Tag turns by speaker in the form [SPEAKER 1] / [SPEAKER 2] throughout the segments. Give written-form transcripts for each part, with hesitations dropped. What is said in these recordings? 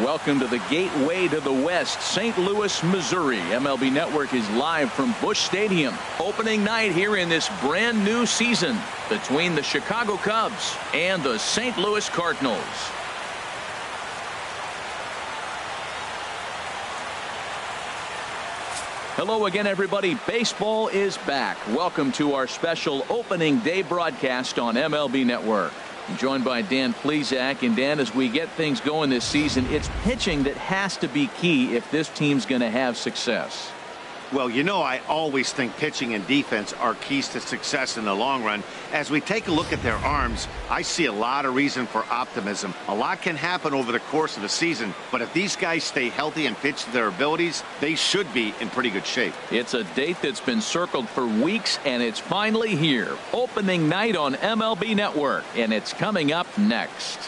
[SPEAKER 1] Welcome to the gateway to the West, St. Louis, Missouri. MLB Network is live from Busch Stadium. Opening night here in this brand new season between the Chicago Cubs and the St. Louis Cardinals. Hello again, everybody. Baseball is back. Welcome to our special opening day broadcast on MLB Network. I'm joined by Dan Plesac. And Dan, as we get things going this season, it's pitching that has to be key if this team's going to have success.
[SPEAKER 2] Well, you know, I always think pitching and defense are keys to success in the long run. As we take a look at their arms, I see a lot of reason for optimism. A lot can happen over the course of the season, but if these guys stay healthy and pitch to their abilities, they should be in pretty good shape.
[SPEAKER 1] It's a date that's been circled for weeks, and it's finally here. Opening night on MLB Network, and it's coming up next.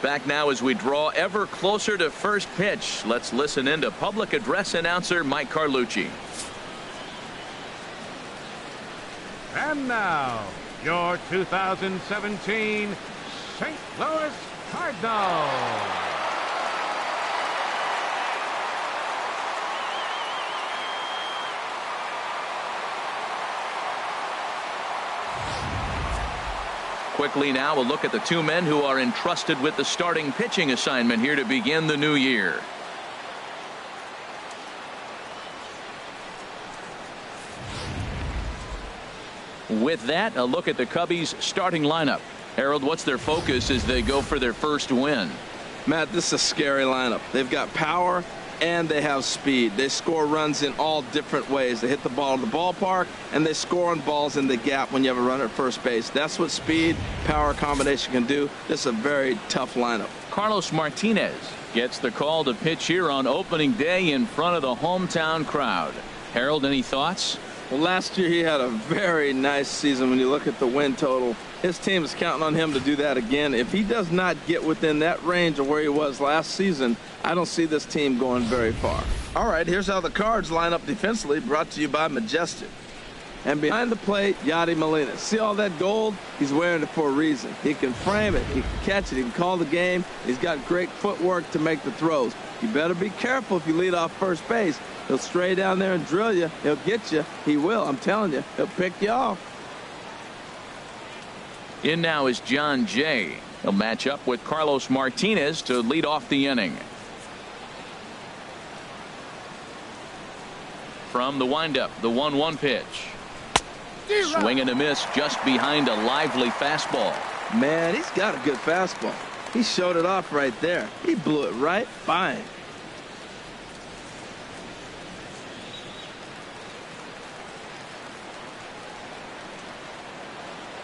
[SPEAKER 1] Back now as we draw ever closer to first pitch. Let's listen in to public address announcer Mike Carlucci.
[SPEAKER 3] And now, your 2017 St. Louis Cardinals.
[SPEAKER 1] Quickly now, a look at the two men who are entrusted with the starting pitching assignment here to begin the new year. With that, a look at the Cubbies' starting lineup. Harold, what's their focus as they go for their first win?
[SPEAKER 4] Matt, this is a scary lineup. They've got power and they have speed. They score runs in all different ways. They hit the ball in the ballpark, and they score on balls in the gap when you have a runner at first base. That's what speed, power combination can do. This is a very tough lineup.
[SPEAKER 1] Carlos Martinez gets the call to pitch here on opening day in front of the hometown crowd. Harold, any thoughts?
[SPEAKER 4] Well, last year he had a very nice season when you look at the win total. His team is counting on him to do that again. If he does not get within that range of where he was last season, I don't see this team going very far. All right, here's how the Cards line up defensively, brought to you by Majestic. And behind the plate, Yadier Molina. See all that gold? He's wearing it for a reason. He can frame it, he can catch it, he can call the game. He's got great footwork to make the throws. You better be careful if you lead off first base. He'll stray down there and drill you. He'll get you. He will, I'm telling you. He'll pick you off.
[SPEAKER 1] In now is John Jay. He'll match up with Carlos Martinez to lead off the inning. From the windup, the 1-1 pitch. Swing and a miss just behind a lively fastball.
[SPEAKER 4] Man, he's got a good fastball. He showed it off right there. He blew it right fine.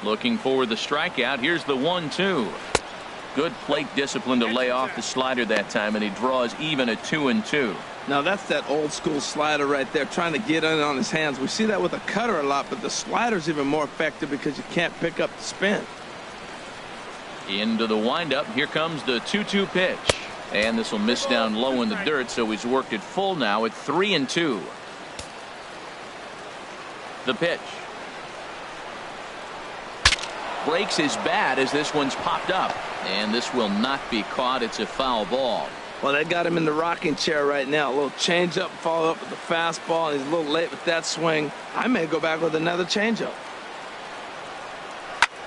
[SPEAKER 1] Looking for the strikeout. Here's the 1-2. Good plate discipline to lay off the slider that time, and he draws even at 2-2.
[SPEAKER 4] Now that's that old school slider right there, trying to get in on his hands. We see that with a cutter a lot, but the slider's even more effective because you can't pick up the spin.
[SPEAKER 1] Into the windup. Here comes the 2-2 pitch, and this will miss down low in the dirt, so he's worked it full now at 3-2. The pitch. Breaks his bat as this one's popped up, and this will not be caught. It's a foul ball.
[SPEAKER 4] Well, they got him in the rocking chair right now. A little changeup, follow up with the fastball. He's a little late with that swing. I may go back with another changeup.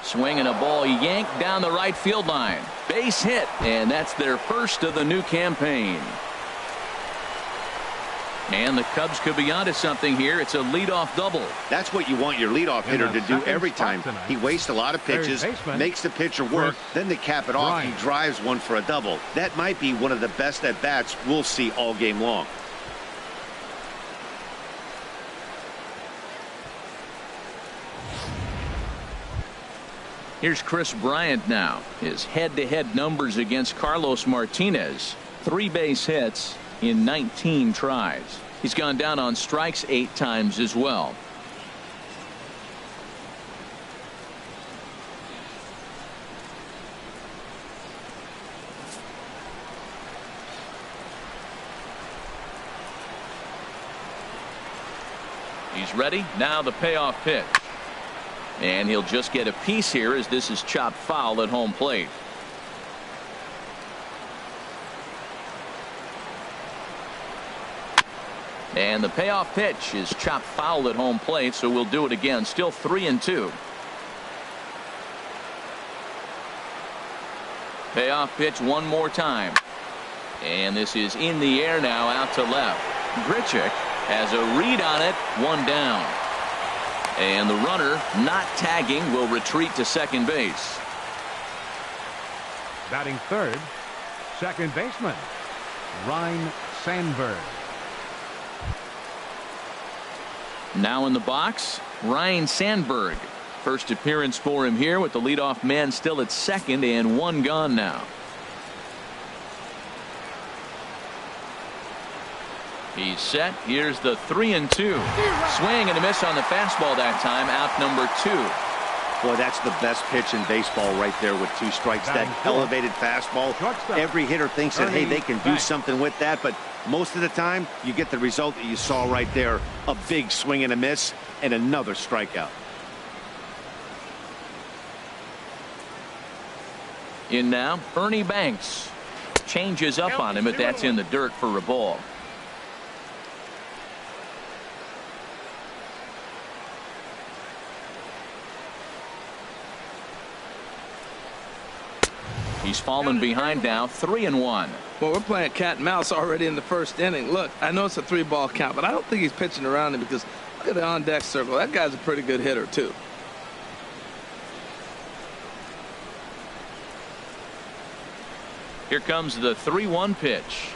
[SPEAKER 1] Swing and a ball yanked down the right field line. Base hit, and that's their first of the new campaign. And the Cubs could be onto something here. It's a leadoff double.
[SPEAKER 2] That's what you want your leadoff hitter to do every time. He wastes a lot of pitches, makes the pitcher work, then to cap it off, he drives one for a double. That might be one of the best at-bats we'll see all game long.
[SPEAKER 1] Here's Chris Bryant now. His head-to-head numbers against Carlos Martinez. 3 base hits in 19 tries. He's gone down on strikes 8 times as well. He's ready. Now the payoff pitch. And he'll just get a piece here as this is chopped foul at home plate. And the payoff pitch is chopped foul at home plate, so we'll do it again. Still 3-2. Payoff pitch one more time. And this is in the air now, out to left. Grichik has a read on it, 1 down. And the runner, not tagging, will retreat to second base.
[SPEAKER 3] Batting third, second baseman, Ryne Sandberg.
[SPEAKER 1] Now in the box, Ryne Sandberg. First appearance for him here with the leadoff man still at second and 1 gone now. He's set. Here's the 3-2. Swing and a miss on the fastball that time. Out number 2.
[SPEAKER 2] Boy, that's the best pitch in baseball right there with 2 strikes. That elevated fastball. Every hitter thinks that, hey, they can do something with that, but most of the time you get the result that you saw right there. A big swing and a miss and another strikeout.
[SPEAKER 1] In now, Ernie Banks. Changes up on him, but that's in the dirt for a ball. He's fallen behind now, 3-1.
[SPEAKER 4] Well, we're playing cat and mouse already in the first inning. Look, I know it's a 3-ball count, but I don't think he's pitching around him because look at the on-deck circle. That guy's a pretty good hitter, too.
[SPEAKER 1] Here comes the 3-1 pitch.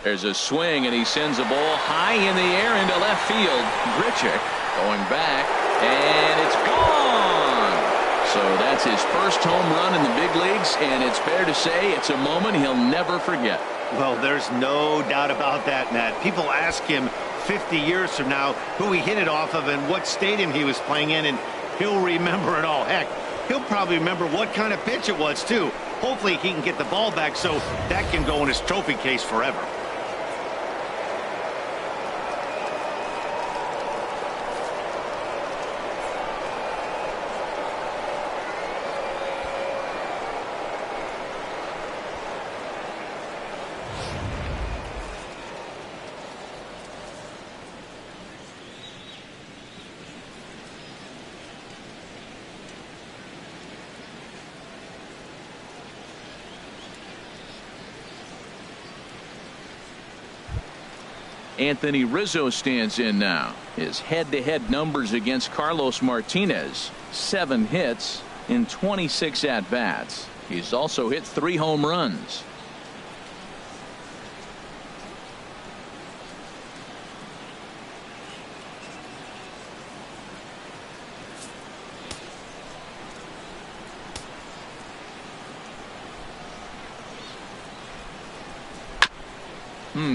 [SPEAKER 1] There's a swing, and he sends a ball high in the air into left field. Grichik going back, and it's gone. So that's his first home run in the big leagues, and it's fair to say it's a moment he'll never forget.
[SPEAKER 2] Well, there's no doubt about that, Matt. People ask him 50 years from now who he hit it off of and what stadium he was playing in, and he'll remember it all. Heck, he'll probably remember what kind of pitch it was, too. Hopefully he can get the ball back so that can go in his trophy case forever.
[SPEAKER 1] Anthony Rizzo stands in now. His head-to-head numbers against Carlos Martinez: 7 hits in 26 at-bats. He's also hit 3 home runs.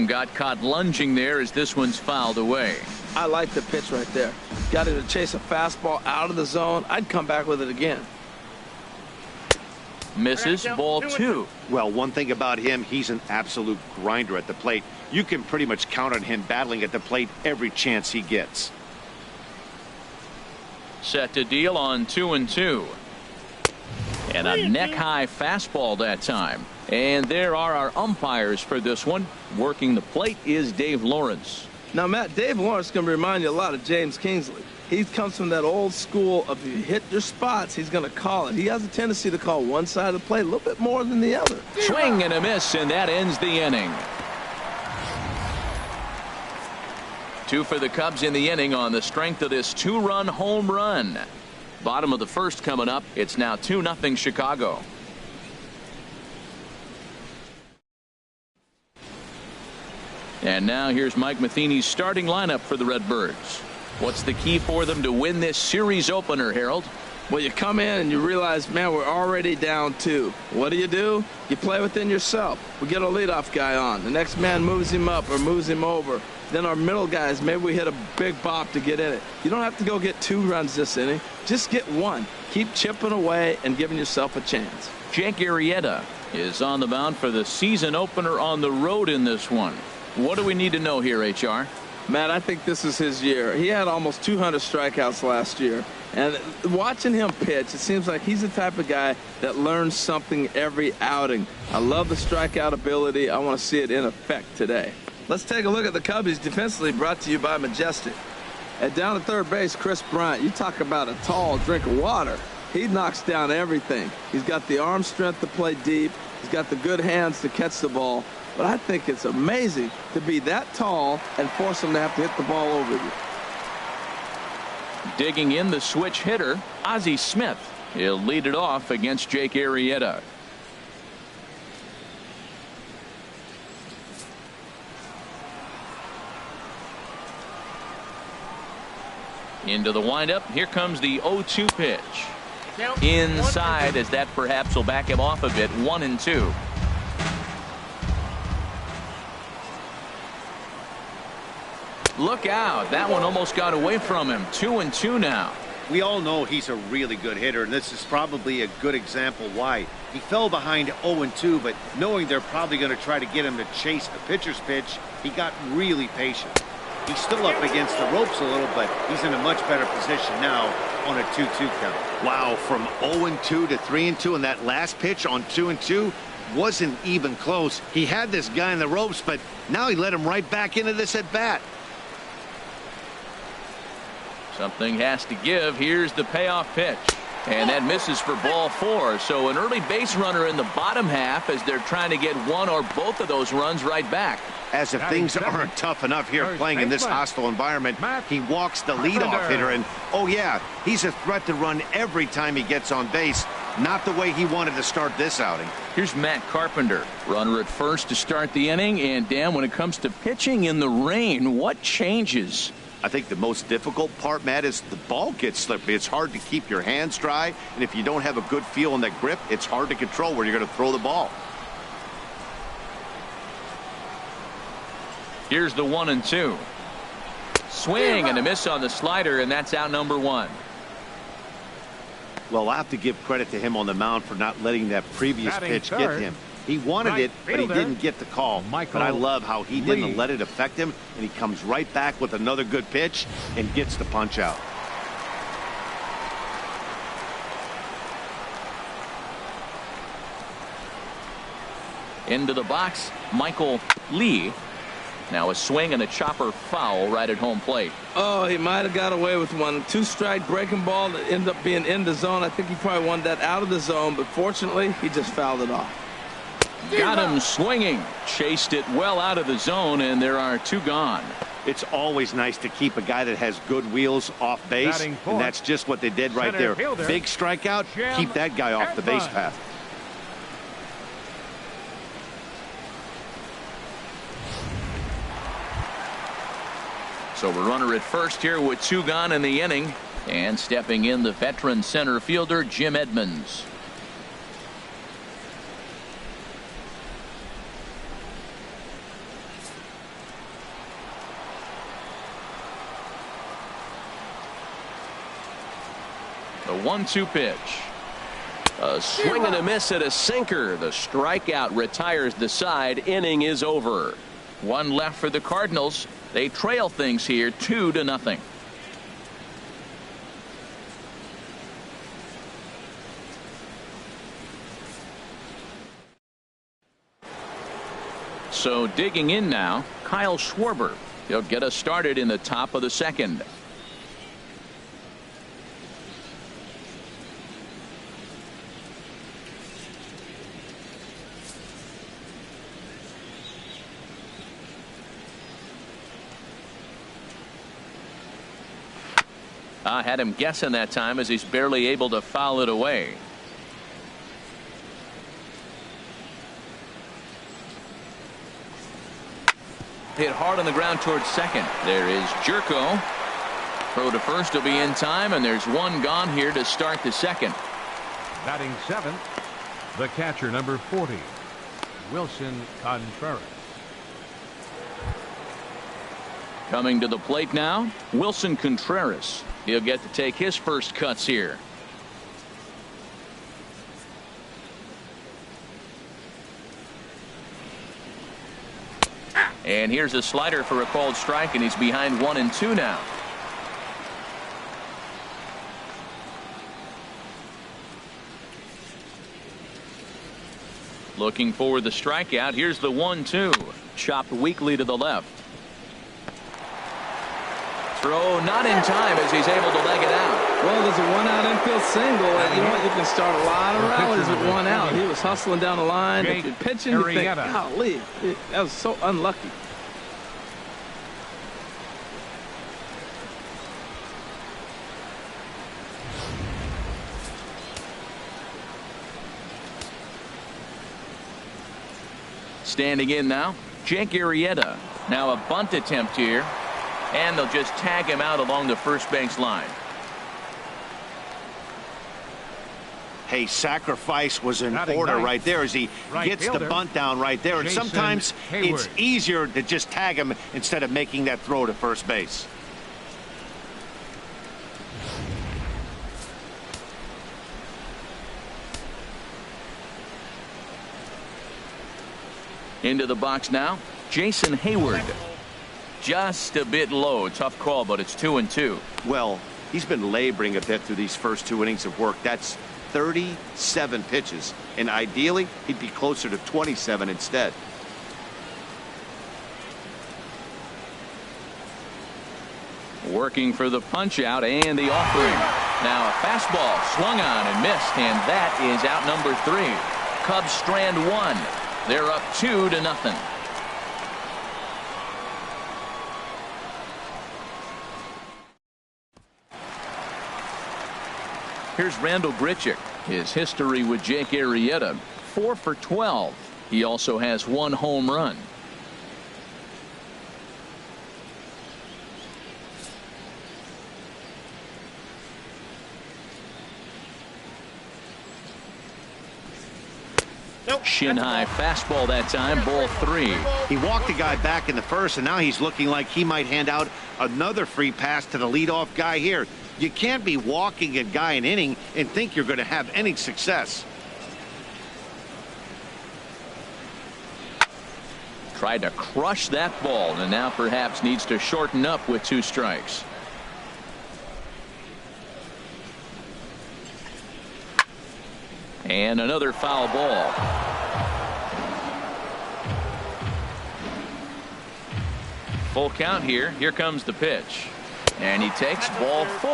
[SPEAKER 1] Got caught lunging there as this one's fouled away.
[SPEAKER 4] I like the pitch right there. Got him to chase a fastball out of the zone. I'd come back with it again.
[SPEAKER 1] Misses, ball 2.
[SPEAKER 2] Well, one thing about him, he's an absolute grinder at the plate. You can pretty much count on him battling at the plate every chance he gets.
[SPEAKER 1] Set to deal on 2-2. And a neck-high fastball that time. And there are our umpires for this one. Working the plate is Dave Lawrence.
[SPEAKER 4] Now, Matt, Dave Lawrence is going to remind you a lot of James Kingsley. He comes from that old school of you hit your spots, he's going to call it. He has a tendency to call one side of the plate a little bit more than the other.
[SPEAKER 1] Swing and a miss, and that ends the inning. 2 for the Cubs in the inning on the strength of this 2-run home run. Bottom of the first coming up. It's now 2-0 Chicago. And now here's Mike Matheny's starting lineup for the Redbirds. What's the key for them to win this series opener, Harold?
[SPEAKER 4] Well, you come in and you realize, man, we're already down 2. What do? You play within yourself. We get a leadoff guy on. The next man moves him up or moves him over. then our middle guys, maybe we hit a big bop to get in it. You don't have to go get 2 runs this inning. Just get 1. Keep chipping away and giving yourself a chance.
[SPEAKER 1] Jake Arrieta is on the mound for the season opener on the road in this one. What do we need to know here, HR?
[SPEAKER 4] Matt, I think this is his year. He had almost 200 strikeouts last year. And watching him pitch, it seems like he's the type of guy that learns something every outing. I love the strikeout ability. I want to see it in effect today. Let's take a look at the Cubbies defensively, brought to you by Majestic. At down at third base, Chris Bryant. You talk about a tall drink of water. He knocks down everything. He's got the arm strength to play deep. He's got the good hands to catch the ball. But I think it's amazing to be that tall and force him to have to hit the ball over you.
[SPEAKER 1] Digging in, the switch hitter, Ozzie Smith. He'll lead it off against Jake Arrieta. Into the windup. Here comes the 0-2 pitch. Inside, as that perhaps will back him off a bit. 1-2. Look out. That one almost got away from him. 2-2 now.
[SPEAKER 2] We all know he's a really good hitter, and this is probably a good example why. He fell behind 0-2, but knowing they're probably going to try to get him to chase a pitcher's pitch, he got really patient. He's still up against the ropes a little, but he's in a much better position now on a 2-2 count. Wow, from 0-2 to 3-2, and that last pitch on 2-2 wasn't even close. He had this guy in the ropes, but now he let him right back into this at bat.
[SPEAKER 1] Something has to give. Here's the payoff pitch. And that misses for ball 4. So an early base runner in the bottom half as they're trying to get one or both of those runs right back.
[SPEAKER 2] As if things aren't tough enough here playing in this hostile environment, he walks the leadoff hitter, and oh yeah, he's a threat to run every time he gets on base. Not the way he wanted to start this outing.
[SPEAKER 1] Here's Matt Carpenter, runner at first to start the inning. And Dan, when it comes to pitching in the rain, what changes?
[SPEAKER 2] I think the most difficult part, Matt, is the ball gets slippery. It's hard to keep your hands dry, and if you don't have a good feel in that grip, it's hard to control where you're going to throw the ball.
[SPEAKER 1] Here's the 1-2. Swing and a miss on the slider, and that's out number 1.
[SPEAKER 2] Well, I'll have to give credit to him on the mound for not letting that previous pitch get him. He wanted it, but he didn't get the call. But I love how he didn't let it affect him, and he comes right back with another good pitch and gets the punch out.
[SPEAKER 1] Into the box, Michael Lee. Now a swing and a chopper foul right at home plate.
[SPEAKER 4] Oh, he might have got away with one. 2-strike breaking ball that ended up being in the zone. I think he probably wanted that out of the zone, but fortunately, he just fouled it off.
[SPEAKER 1] Got him swinging. Chased it well out of the zone, and there are 2 gone.
[SPEAKER 2] It's always nice to keep a guy that has good wheels off base, and that's just what they did right there. Big strikeout, keep that guy off the base path.
[SPEAKER 1] So we're runner at first here with 2 gone in the inning, and stepping in the veteran center fielder Jim Edmonds. The 1-2 pitch. A swing and a miss at a sinker. The strikeout retires the side. Inning is over. 1 left for the Cardinals. They trail things here 2-0. So digging in now, Kyle Schwarber. He'll get us started in the top of the second. I had him guessing that time as he's barely able to foul it away. Hit hard on the ground towards second. There is Jerko. Throw to first will be in time, and there's 1 gone here to start the second.
[SPEAKER 3] Batting 7th, the catcher, number 40, Wilson Contreras.
[SPEAKER 1] Coming to the plate now, Wilson Contreras. He'll get to take his first cuts here. And here's a slider for a called strike, and he's behind 1-2 now. Looking for the strikeout. Here's the 1-2. Chopped weakly to the left. Throw not in time as he's able to leg it out.
[SPEAKER 4] Well, there's a one-out infield single, and you know what? You can start a lot of rallies with one out. He was hustling down the line. If you're pitching, you think, golly, that was so unlucky.
[SPEAKER 1] Standing in now, Yadier. Now a bunt attempt here. And they'll just tag him out along the first base line.
[SPEAKER 2] Hey, sacrifice was in order right there as he gets the bunt down right there. And sometimes
[SPEAKER 3] Hayward.
[SPEAKER 2] It's easier to just tag him instead of making that throw to first base.
[SPEAKER 1] Into the box now, Hayward. Just a bit low. Tough call, but it's 2-2.
[SPEAKER 2] Well, he's been laboring a bit through these first 2 innings of work. That's 37 pitches, and ideally he'd be closer to 27 instead.
[SPEAKER 1] Working for the punch out and the offering. Now a fastball swung on and missed, and that is out number 3. Cubs strand 1. They're up 2-0. Here's Randall Grichik. His history with Yadier, 4 for 12. He also has 1 home run. Shin high fastball that time, ball 3.
[SPEAKER 2] He walked the guy back in the first, and now he's looking like he might hand out another free pass to the leadoff guy here. You can't be walking a guy an inning and think you're going to have any success.
[SPEAKER 1] Tried to crush that ball, and now perhaps needs to shorten up with 2 strikes. And another foul ball. Full count here. Here comes the pitch. And he takes ball 4.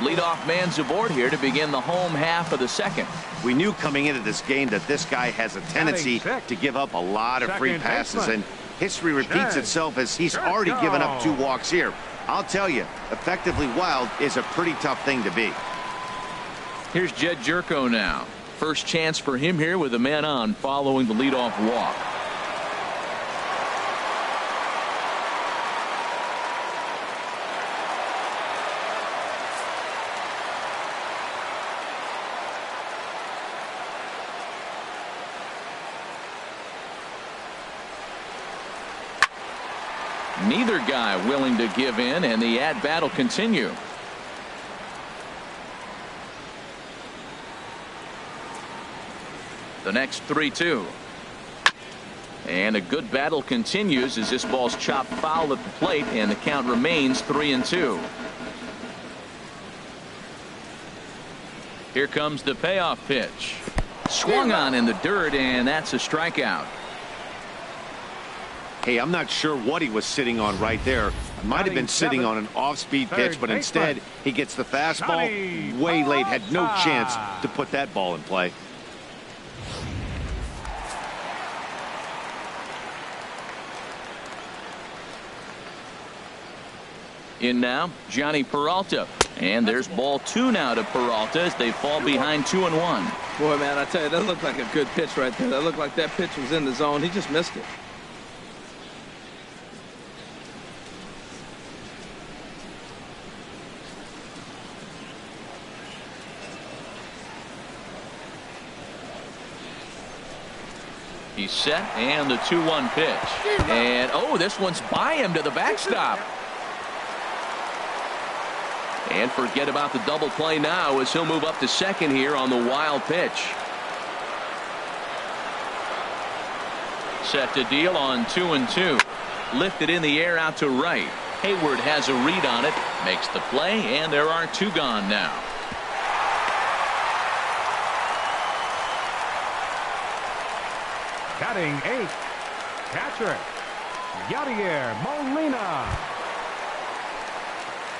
[SPEAKER 1] Leadoff man's aboard here to begin the home half of the second.
[SPEAKER 2] We knew coming into this game that this guy has a tendency to give up a lot of free passes, and history repeats itself as he's already given up 2 walks here. I'll tell you, effectively wild is a pretty tough thing to be.
[SPEAKER 1] Here's Jed Jerko now. First chance for him here with a man on following the leadoff walk. Neither guy willing to give in, and the at-bat will continue. The next 3-2. And a good battle continues as this ball's chopped foul at the plate, and the count remains 3-2. Here comes the payoff pitch. Swung on in the dirt, and that's a strikeout.
[SPEAKER 2] Hey, I'm not sure what he was sitting on right there. Might have been sitting on an off-speed pitch, but instead he gets the fastball way late. Had no chance to put that ball in play.
[SPEAKER 1] In now, Johnny Peralta. And there's ball 2 now to Peralta as they fall behind 2-1.
[SPEAKER 4] Boy, man, I tell you, that looked like a good pitch right there. That looked like that pitch was in the zone. He just missed it.
[SPEAKER 1] He's set, and the 2-1 pitch. And, oh, this one's by him to the backstop. And forget about the double play now as he'll move up to second here on the wild pitch. Set to deal on 2-2. Lifted in the air out to right. Hayward has a read on it, makes the play, and there are 2 gone now.
[SPEAKER 3] Batting 8th, catcher, Yadier Molina.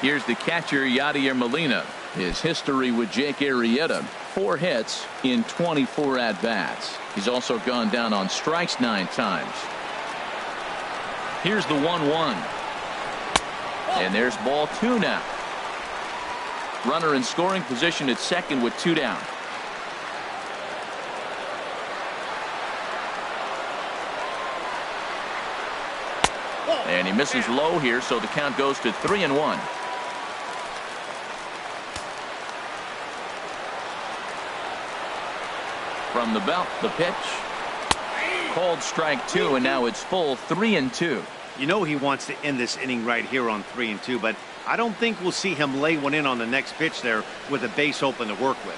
[SPEAKER 1] Here's the catcher, Yadier Molina. His history with Jake Arrieta, 4 hits in 24 at-bats. He's also gone down on strikes 9 times. Here's the 1-1. And there's ball 2 now. Runner in scoring position at second with 2 down. And he misses low here, so the count goes to 3-1. From the belt, the pitch. Called strike 2, and now it's full 3-2.
[SPEAKER 2] You know he wants to end this inning right here on 3-2, but I don't think we'll see him lay one in on the next pitch there with a base open to work with.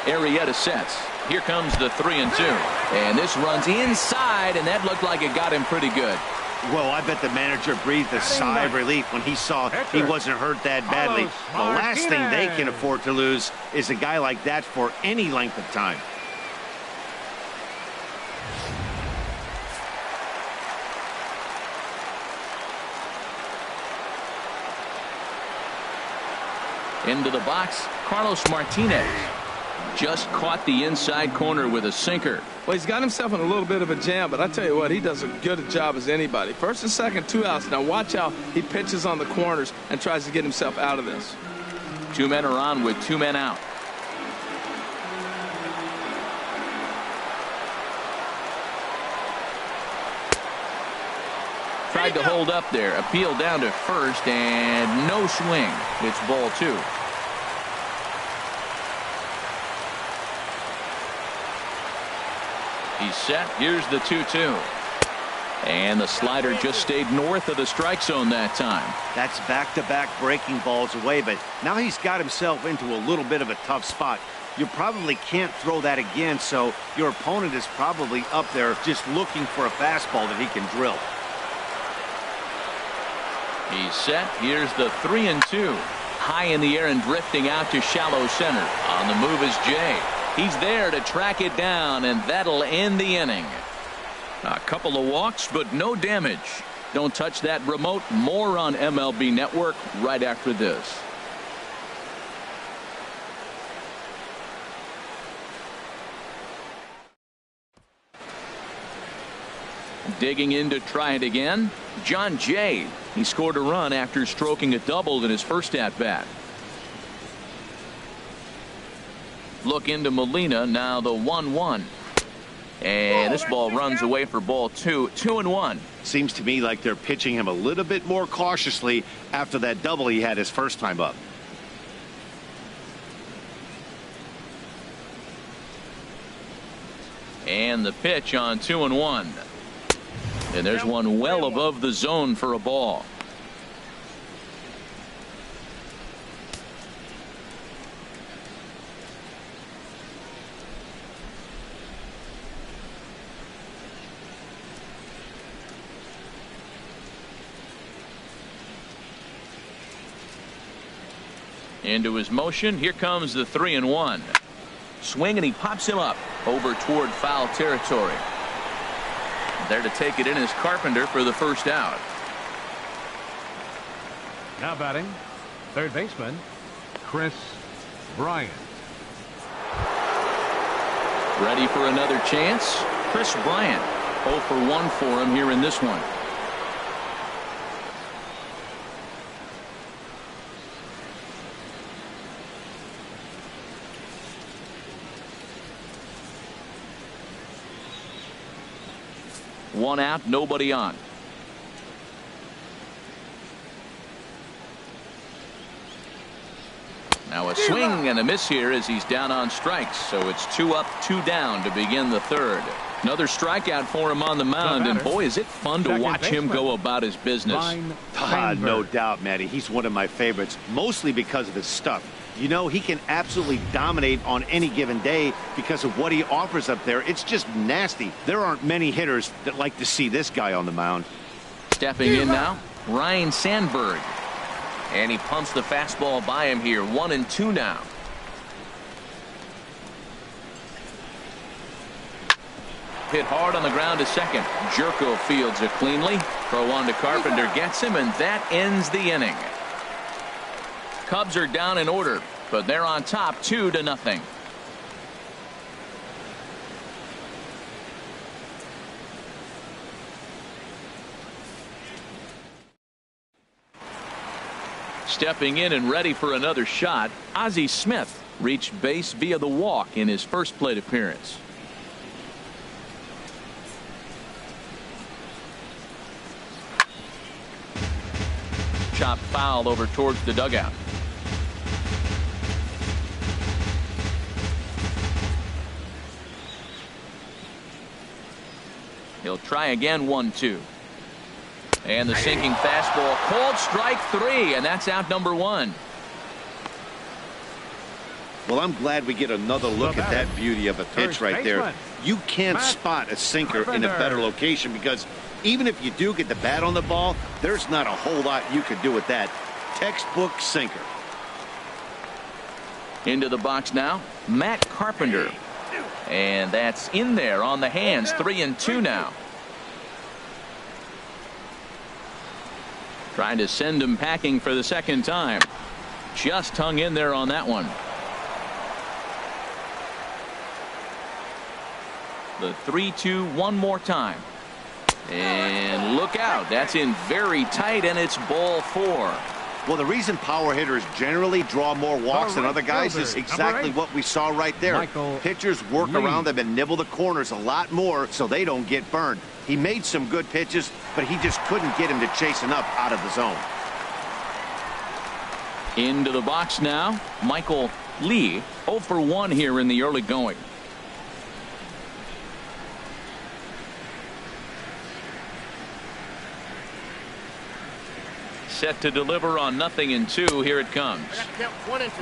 [SPEAKER 1] Arrieta sets. Here comes the 3-2. And this runs inside, and that looked like it got him pretty good.
[SPEAKER 2] Well, I bet the manager breathed a sigh of relief when he saw he wasn't hurt that badly. The last thing they can afford to lose is a guy like that for any length of time.
[SPEAKER 1] Into the box, Carlos Martinez. Just caught the inside corner with a sinker.
[SPEAKER 4] Well, he's got himself in a little bit of a jam, but I tell you what, he does as good a job as anybody. First and second, 2 outs. Now watch how he pitches on the corners and tries to get himself out of this.
[SPEAKER 1] 2 men are on with 2 men out. Tried to hold up there. Appeal down to first, and no swing. It's ball 2. He's set. Here's the 2-2. And the slider just stayed north of the strike zone that time.
[SPEAKER 2] That's back-to-back breaking balls away, but now he's got himself into a little bit of a tough spot. You probably can't throw that again, so your opponent is probably up there just looking for a fastball that he can drill.
[SPEAKER 1] He's set. Here's the 3-2. High in the air and drifting out to shallow center. On the move is Jay. He's there to track it down, and that'll end the inning. A couple of walks, but no damage. Don't touch that remote. More on MLB Network right after this. Digging in to try it again, John Jay. He scored a run after stroking a double in his first at-bat. Look into Molina, now the 1-1. And this ball runs away for ball 2. 2-1.
[SPEAKER 2] Seems to me like they're pitching him a little bit more cautiously after that double he had his first time up.
[SPEAKER 1] And the pitch on 2-1. And there's one well above the zone for a ball. Into his motion. Here comes the 3-1. Swing, and he pops him up over toward foul territory. There to take it in is Carpenter for the first out.
[SPEAKER 3] Now batting, third baseman, Bryant.
[SPEAKER 1] Ready for another chance. Bryant. 0 for 1 for him here in this one. One out, nobody on. Now a swing and a miss here as he's down on strikes. So it's 2 up, 2 down to begin the third. Another strikeout for him on the mound, and boy, is it fun to watch him go about his business.
[SPEAKER 2] No doubt, Matty. He's one of my favorites, mostly because of his stuff. You know, he can absolutely dominate on any given day because of what he offers up there. It's just nasty. There aren't many hitters that like to see this guy on the mound.
[SPEAKER 1] Stepping in now, Ryan Sandberg. And he pumps the fastball by him here. 1-2 now. Hit hard on the ground to second. Jerko fields it cleanly. Throw on to Carpenter, gets him, and that ends the inning. Cubs are down in order, but they're on top 2-0. Stepping in and ready for another shot, Ozzie Smith reached base via the walk in his first plate appearance. Chop foul over towards the dugout. He'll try again. 1-2. And the sinking fastball, called strike 3, and that's out number 1.
[SPEAKER 2] Well, I'm glad we get another look at that beauty of a pitch right there. You can't spot a sinker in a better location because even if you do get the bat on the ball, there's not a whole lot you could do with that. Textbook sinker.
[SPEAKER 1] Into the box now, Matt Carpenter. And that's in there on the hands. 3-2 now. Trying to send him packing for the second time. Just hung in there on that one. The 3-2 one more time. And look out. That's in very tight, and it's ball 4.
[SPEAKER 2] Well, the reason power hitters generally draw more walks than other guys is exactly what we saw right there. Pitchers work around them and nibble the corners a lot more so they don't get burned. He made some good pitches, but he just couldn't get him to chase enough out of the zone.
[SPEAKER 1] Into the box now, Michael Lee. 0 for 1 here in the early going. Set to deliver on 0-2. Here it comes.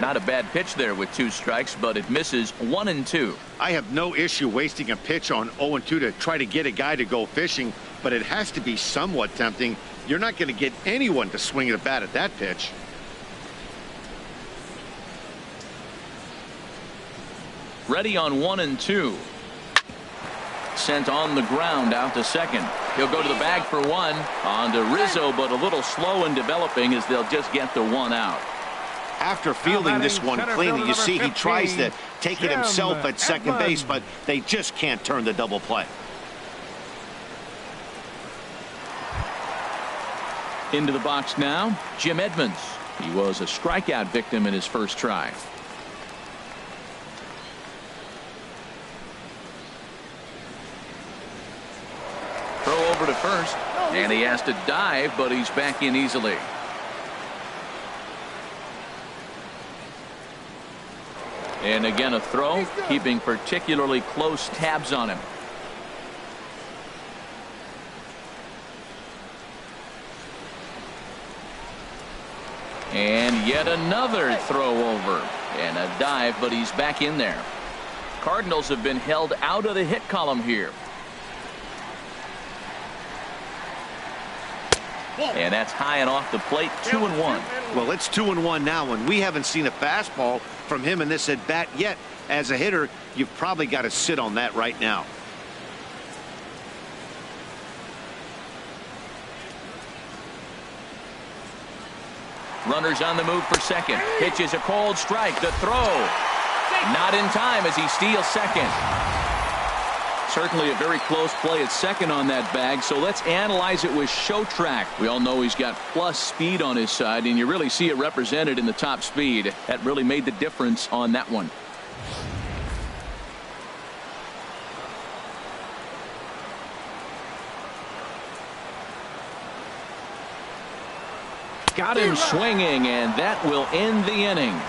[SPEAKER 1] Not a bad pitch there with 2 strikes, but it misses. 1-2.
[SPEAKER 2] I have no issue wasting a pitch on 0-2 to try to get a guy to go fishing, but it has to be somewhat tempting. You're not going to get anyone to swing the bat at that pitch.
[SPEAKER 1] Ready on 1-2. Sent on the ground out to second. He'll go to the bag for 1. On to Rizzo, but a little slow in developing as they'll just get the 1 out.
[SPEAKER 2] After fielding this one cleanly, you see he tries to take it himself at second base, but they just can't turn the double play.
[SPEAKER 1] Into the box now, Jim Edmonds. He was a strikeout victim in his first try. Throw over to first, and he has to dive, but he's back in easily. And again a throw, keeping particularly close tabs on him. And yet another throw over, and a dive, but he's back in there. Cardinals have been held out of the hit column here. And that's high and off the plate. 2-1.
[SPEAKER 2] Well, it's 2-1 now, and we haven't seen a fastball from him in this at bat yet. As a hitter, you've probably got to sit on that right now.
[SPEAKER 1] Runners on the move for second. Pitch is a cold strike. The throw not in time as he steals second. Certainly a very close play at second on that bag, so let's analyze it with show track. We all know he's got plus speed on his side, and you really see it represented in the top speed. That really made the difference on that one. Got him swinging, and that will end the inning.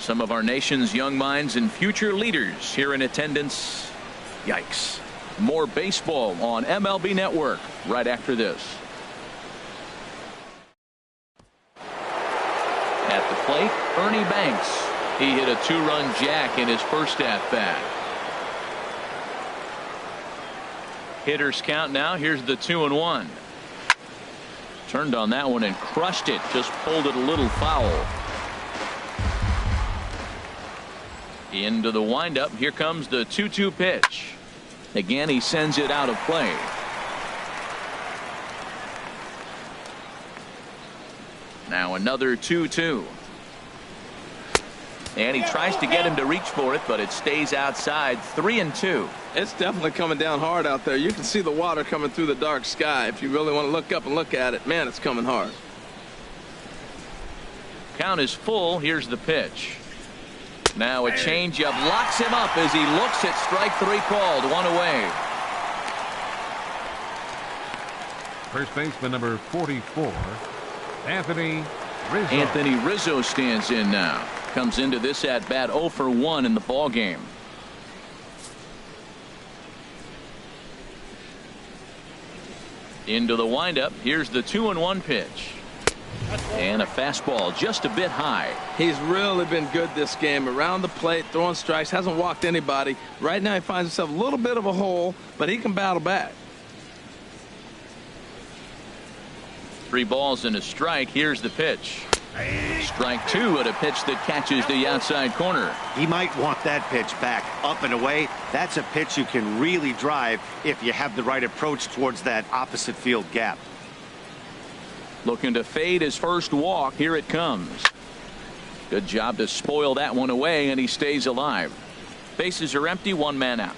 [SPEAKER 1] Some of our nation's young minds and future leaders here in attendance. Yikes. More baseball on MLB Network right after this. At the plate, Ernie Banks. He hit a 2-run jack in his first at-bat. Hitters count now. Here's the 2-1. Turned on that one and crushed it. Just pulled it a little foul. Into the windup. Here comes the 2-2 pitch. Again, he sends it out of play. Now another 2-2. And he tries to get him to reach for it, but it stays outside. 3-2.
[SPEAKER 4] It's definitely coming down hard out there. You can see the water coming through the dark sky. If you really want to look up and look at it, man, it's coming hard.
[SPEAKER 1] Count is full. Here's the pitch. Now a changeup locks him up as he looks at strike 3 called. 1 away.
[SPEAKER 3] First baseman number 44, Anthony Rizzo.
[SPEAKER 1] Anthony Rizzo stands in now. Comes into this at bat 0 for 1 in the ball game. Into the windup. Here's the 2-1 pitch. And a fastball just a bit high.
[SPEAKER 4] He's really been good this game. Around the plate, throwing strikes, hasn't walked anybody. Right now he finds himself a little bit of a hole, but he can battle back.
[SPEAKER 1] 3 balls and a strike. Here's the pitch. Strike 2 at a pitch that catches the outside corner.
[SPEAKER 2] He might want that pitch back up and away. That's a pitch you can really drive if you have the right approach towards that opposite field gap.
[SPEAKER 1] Looking to fade his first walk. Here it comes. Good job to spoil that one away, and he stays alive. Bases are empty. 1 man out.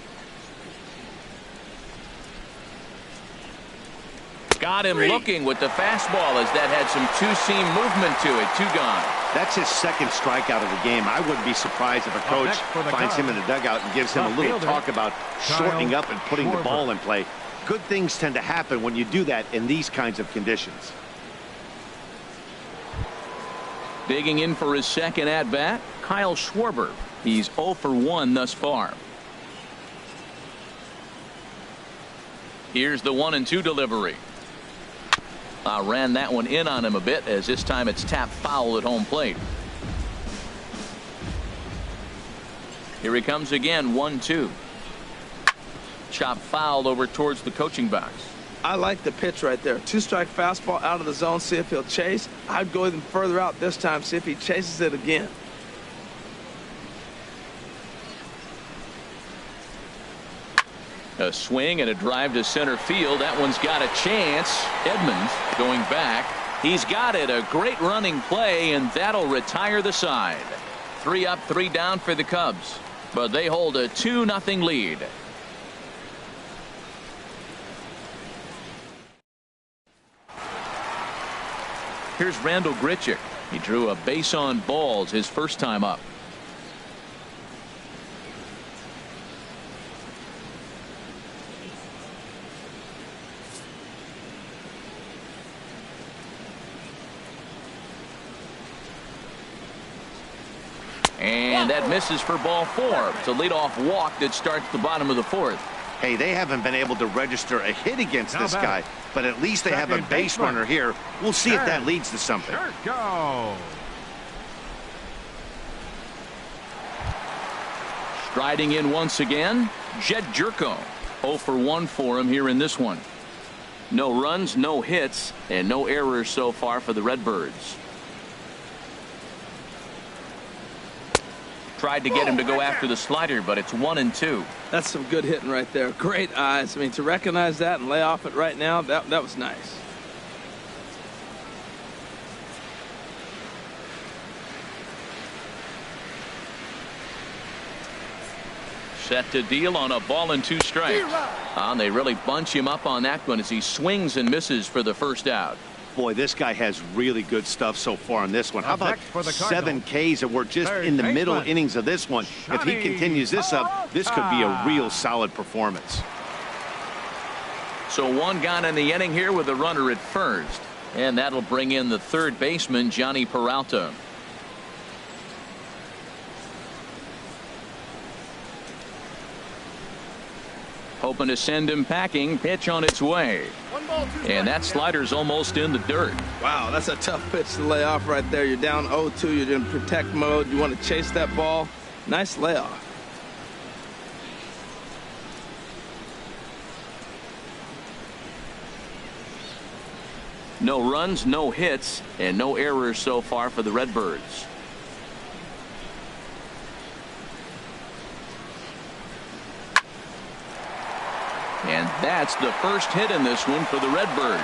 [SPEAKER 1] Got him looking with the fastball as that had some two-seam movement to it. 2 gone.
[SPEAKER 2] That's his second strikeout of the game. I wouldn't be surprised if a coach finds him in the dugout and gives him a little talk about shortening up and putting the ball in play. Good things tend to happen when you do that in these kinds of conditions.
[SPEAKER 1] Digging in for his second at-bat, Kyle Schwarber. He's 0 for 1 thus far. Here's the 1-2 delivery. Ran that one in on him a bit, as this time it's tapped foul at home plate. Here he comes again. 1-2. Chop foul over towards the coaching box.
[SPEAKER 4] I like the pitch right there. 2-strike fastball out of the zone. See if he'll chase. I'd go even further out this time. See if he chases it again.
[SPEAKER 1] A swing and a drive to center field. That one's got a chance. Edmonds going back. He's got it. A great running play, and that'll retire the side. 3 up, 3 down for the Cubs, but they hold a 2-0 lead. Here's Randall Grichik. He drew a base on balls his first time up. And that misses for ball 4. It's a leadoff walk that starts the bottom of the 4th.
[SPEAKER 2] Hey, they haven't been able to register a hit against this guy, but at least they have a base runner here. We'll see if that leads to something.
[SPEAKER 3] Go.
[SPEAKER 1] Striding in once again, Jed Jerko. 0 for 1 for him here in this one. No runs, no hits, and no errors so far for the Redbirds. Tried to get him to go after the slider, but it's 1-2.
[SPEAKER 4] That's some good hitting right there. Great eyes. I mean, to recognize that and lay off it right now, that was nice.
[SPEAKER 1] Set to deal on a ball and 2 strikes. And they really bunch him up on that one as he swings and misses for the first out.
[SPEAKER 2] Boy, this guy has really good stuff so far on this one. How about 7 Ks, and we're just in the middle innings of this one. If he continues this up, this could be a real solid performance.
[SPEAKER 1] So 1 gone in the inning here with a runner at first. And that'll bring in the third baseman, Johnny Peralta. hoping to send him packing. Pitch on its way. And that slider's almost in the dirt.
[SPEAKER 4] Wow, that's a tough pitch to lay off right there. You're down 0-2. You're in protect mode. You want to chase that ball. Nice layoff.
[SPEAKER 1] No runs, no hits, and no errors so far for the Redbirds. And that's the first hit in this one for the Redbirds.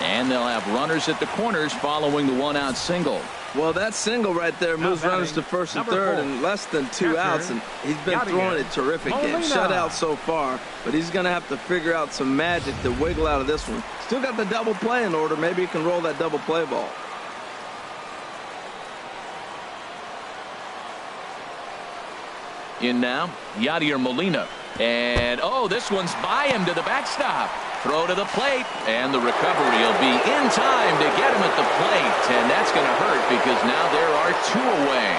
[SPEAKER 1] And they'll have runners at the corners following the one-out single.
[SPEAKER 4] Well, that single right there moves runners to first and third in less than 2 outs, and he's been throwing it terrific. Getting shut out so far, but he's going to have to figure out some magic to wiggle out of this one. Still got the double play in order. Maybe he can roll that double play ball.
[SPEAKER 1] In now, Yadier Molina. And, oh, this one's by him to the backstop. Throw to the plate, and the recovery will be in time to get him at the plate. And that's going to hurt because now there are 2 away.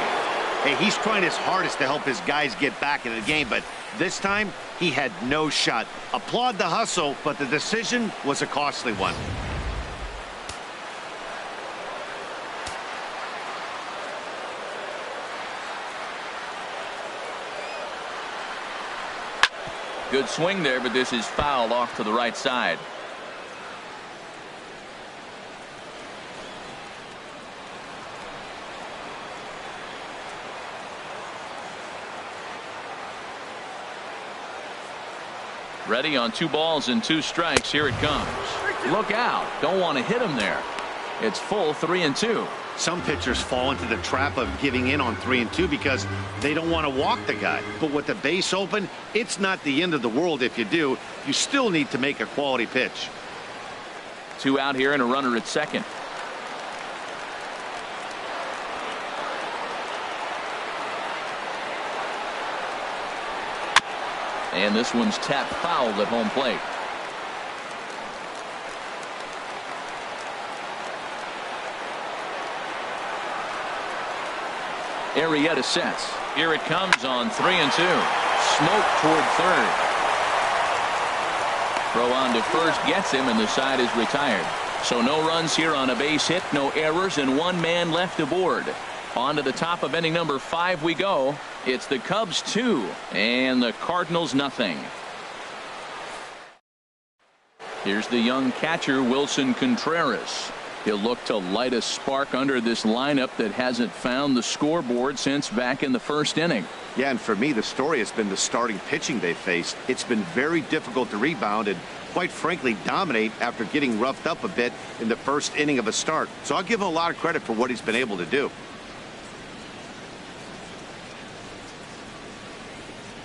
[SPEAKER 2] Hey, he's trying his hardest to help his guys get back in the game, but this time he had no shot. Applaud the hustle, but the decision was a costly one.
[SPEAKER 1] Good swing there, but this is fouled off to the right side. Ready on 2 balls and 2 strikes. Here it comes. Look out. Don't want to hit him there. It's full 3-2.
[SPEAKER 2] Some pitchers fall into the trap of giving in on 3-2 because they don't want to walk the guy. But with the base open, it's not the end of the world if you do. You still need to make a quality pitch.
[SPEAKER 1] 2 out here and a runner at second. And this one's tapped foul at home plate. Arrieta sets. Here it comes on 3-2. Smoke toward third. Throw on to first gets him, and the side is retired. So no runs here on a base hit, no errors, and 1 man left aboard. On to the top of inning number 5 we go. It's the Cubs 2 and the Cardinals nothing. Here's the young catcher Wilson Contreras. He'll look to light a spark under this lineup that hasn't found the scoreboard since back in the first inning.
[SPEAKER 2] Yeah, and for me, the story has been the starting pitching they faced. It's been very difficult to rebound and, quite frankly, dominate after getting roughed up a bit in the first inning of a start. So I'll give him a lot of credit for what he's been able to do.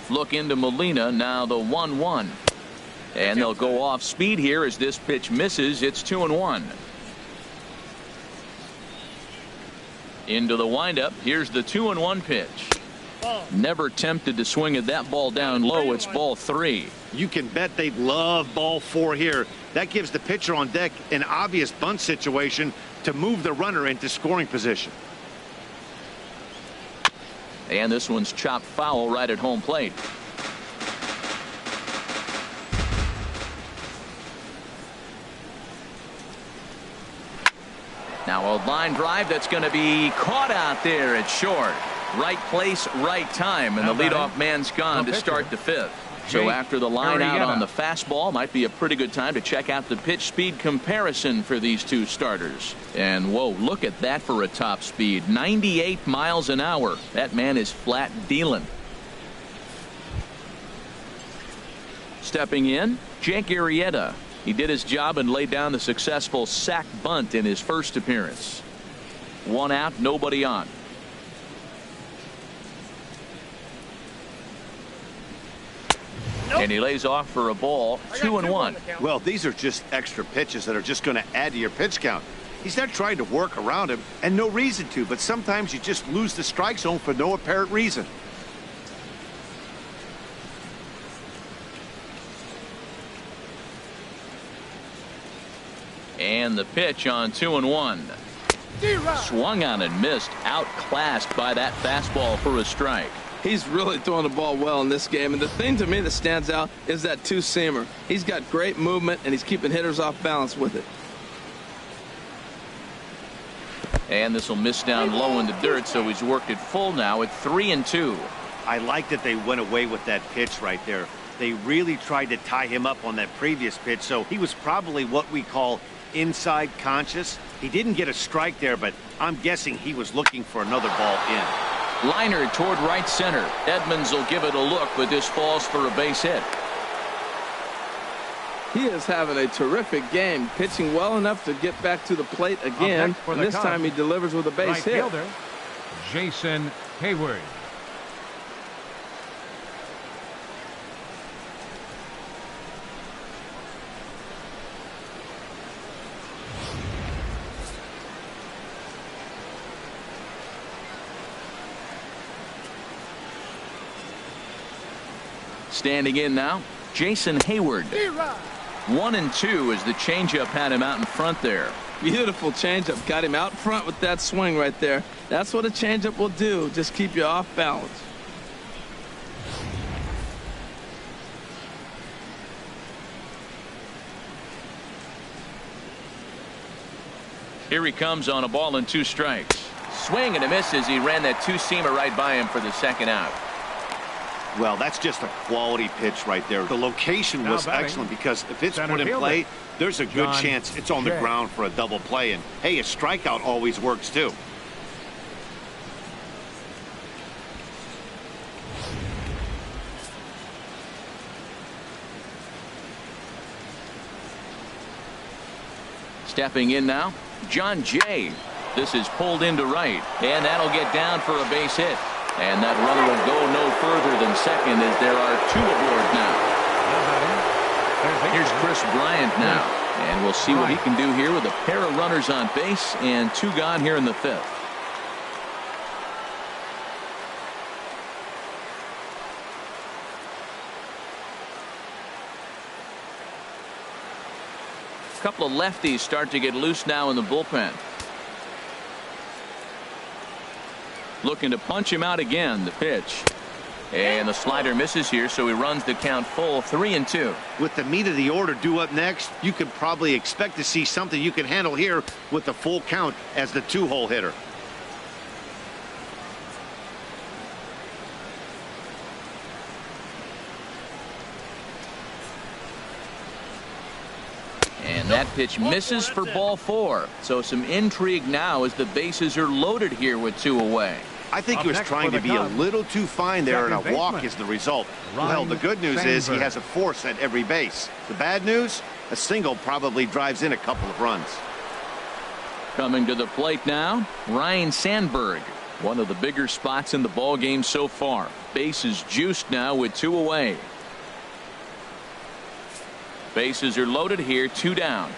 [SPEAKER 1] Look into Molina, now the 1-1. And they'll go off speed here as this pitch misses. It's 2-1. Into the windup. Here's the 2-1 pitch. Never tempted to swing at that ball down low. It's ball 3.
[SPEAKER 2] You can bet they'd love ball 4 here. That gives the pitcher on deck an obvious bunt situation to move the runner into scoring position.
[SPEAKER 1] And this one's chopped foul right at home plate. Now a line drive that's going to be caught out there at short. Right place, right time, and the leadoff man's gone to start the 5th. So after the line out on the fastball, might be a pretty good time to check out the pitch speed comparison for these 2 starters. And whoa, look at that for a top speed. 98 miles an hour. That man is flat dealing. Stepping in, Jake Arrieta. He did his job and laid down the successful sac bunt in his first appearance. 1 out, nobody on. And he lays off for a ball. 2-1.
[SPEAKER 2] Well, these are just extra pitches that are just going to add to your pitch count. He's not trying to work around him, and no reason to, but sometimes you just lose the strike zone for no apparent reason.
[SPEAKER 1] And the pitch on 2-1. Swung on and missed. Outclassed by that fastball for a strike.
[SPEAKER 4] He's really throwing the ball well in this game. And the thing to me that stands out is that two-seamer. He's got great movement, and he's keeping hitters off balance with it.
[SPEAKER 1] And this will miss down low in the dirt, so he's worked it full now at 3-2.
[SPEAKER 2] I like that they went away with that pitch right there. They really tried to tie him up on that previous pitch, so he was probably what we call inside conscious. He didn't get a strike there, but I'm guessing he was looking for another ball in.
[SPEAKER 1] Liner toward right center. Edmonds will give it a look, but this falls for a base hit.
[SPEAKER 4] He is having a terrific game, pitching well enough to get back to the plate again, and this time he delivers with a base hit.
[SPEAKER 3] Fielder, Jason Hayward.
[SPEAKER 1] Standing in now, Jason Hayward. 1-2 as the changeup had him out in front there.
[SPEAKER 4] Beautiful changeup. Got him out front with that swing right there. That's what a changeup will do. Just keep you off balance.
[SPEAKER 1] Here he comes on a ball and 2 strikes. Swing and a miss as he ran that two-seamer right by him for the second out.
[SPEAKER 2] Well, that's just a quality pitch right there. The location was excellent because if it's put in play, there's a good chance it's on the ground for a double play. And, hey, a strikeout always works, too.
[SPEAKER 1] Stepping in now, John Jay. This is pulled into right, and that'll get down for a base hit. And that runner will go no further than second as there are 2 aboard now. Here's Chris Bryant now. And we'll see what he can do here with a pair of runners on base and 2 gone here in the 5th. A couple of lefties start to get loose now in the bullpen. Looking to punch him out again. The pitch. And the slider misses here, so he runs the count full 3-2.
[SPEAKER 2] With the meat of the order due up next, you could probably expect to see something you can handle here with the full count as the 2-hole hitter.
[SPEAKER 1] And that pitch misses for ball 4. So some intrigue now as the bases are loaded here with 2 away.
[SPEAKER 2] I think he was trying to be a little too fine there, and a walk is the result. Well, the good news is he has a force at every base. The bad news, a single probably drives in a couple of runs.
[SPEAKER 1] Coming to the plate now, Ryan Sandberg. One of the bigger spots in the ball game so far. Bases juiced now with 2 away. Bases are loaded here, 2 down.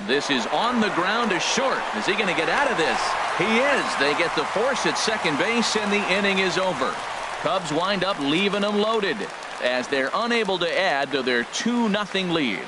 [SPEAKER 1] This is on the ground to short. Is he going to get out of this? He is. They get the force at second base, and the inning is over. Cubs wind up leaving them loaded as they're unable to add to their 2-0 lead.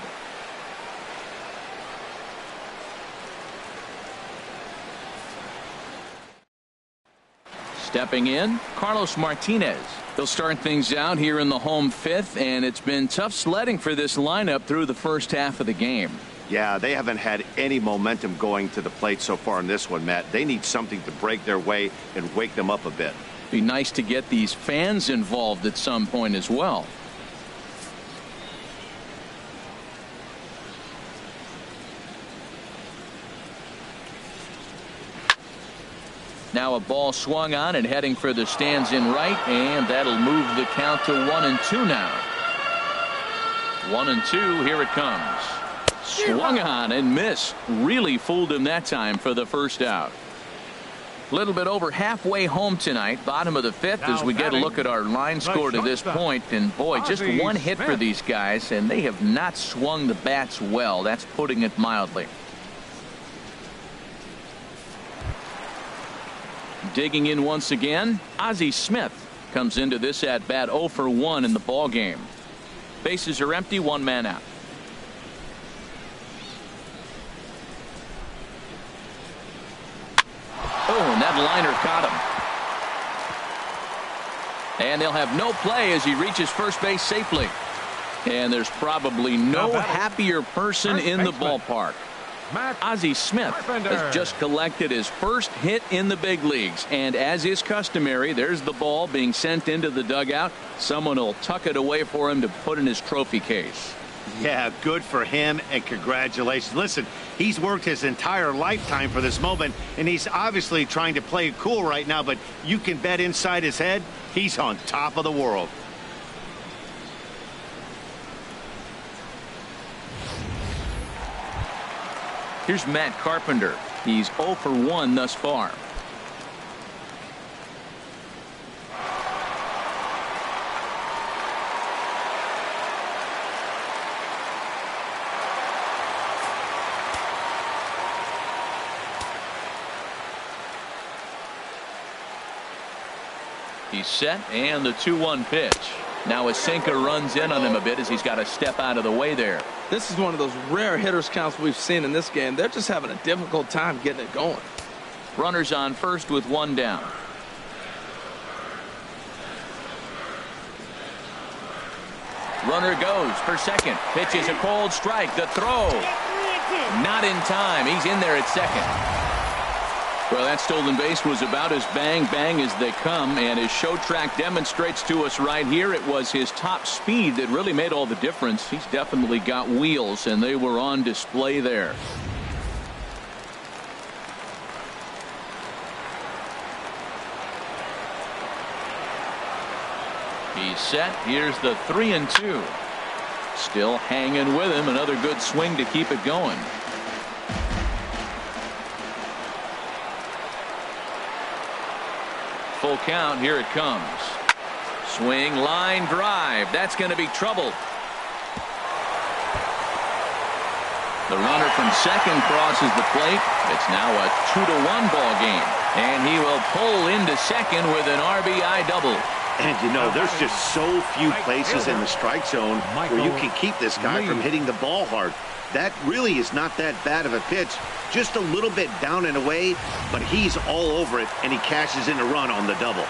[SPEAKER 1] Stepping in, Carlos Martinez. He'll start things out here in the home 5th, and it's been tough sledding for this lineup through the first half of the game.
[SPEAKER 2] Yeah, they haven't had any momentum going to the plate so far in this one, Matt. They need something to break their way and wake them up a bit.
[SPEAKER 1] Be nice to get these fans involved at some point as well. Now a ball swung on and heading for the stands in right, and that'll move the count to 1-2 now. 1-2, here it comes. Swung on and missed. Really fooled him that time for the first out. A little bit over halfway home tonight, bottom of the 5th, as we get a look at our line score to this point. And boy, just 1 hit for these guys, and they have not swung the bats well. That's putting it mildly. Digging in once again, Ozzie Smith comes into this at bat 0 for 1 in the ball game. Bases are empty, 1 man out. Oh, and that liner caught him. And they'll have no play as he reaches first base safely. And there's probably no happier person in the ballpark. Ozzie Smith has just collected his first hit in the big leagues, and as is customary, there's the ball being sent into the dugout. Someone will tuck it away for him to put in his trophy case.
[SPEAKER 2] Yeah, good for him, and congratulations. Listen, he's worked his entire lifetime for this moment, and he's obviously trying to play it cool right now, but you can bet inside his head he's on top of the world.
[SPEAKER 1] Here's Matt Carpenter. He's 0 for 1 thus far. He's set, and the 2-1 pitch. Now a sinker runs in on him a bit as he's got to step out of the way there.
[SPEAKER 4] This is one of those rare hitters counts we've seen in this game. They're just having a difficult time getting it going.
[SPEAKER 1] Runners on first with one down. Runner goes for second. Pitch is a cold strike. The throw. Not in time. He's in there at second. Well, that stolen base was about as bang as they come, and his show track demonstrates to us right here it was his top speed that really made all the difference. He's definitely got wheels, and they were on display there. He's set. Here's the 3-2. Still hanging with him. Another good swing to keep it going. Full count. Here it comes. Swing, line drive. That's going to be trouble. The runner from second crosses the plate. It's now a 2-1 ball game, and he will pull into second with an RBI double.
[SPEAKER 2] And you know, there's just so few places in the strike zone where you can keep this guy from hitting the ball hard. That really is not that bad of a pitch. Just a little bit down and away, but he's all over it, and he cashes in a run on the double.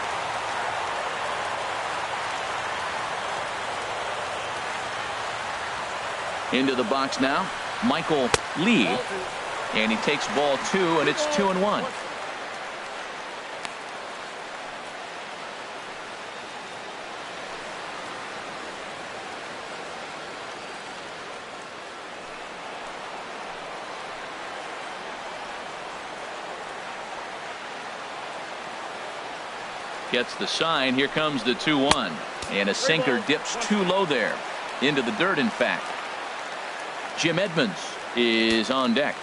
[SPEAKER 1] Into the box now, Michael Lee, and he takes ball 2, and it's 2-1. Gets the sign. Here comes the 2-1, and a sinker dips too low there, into the dirt in fact. Jim Edmonds is on deck.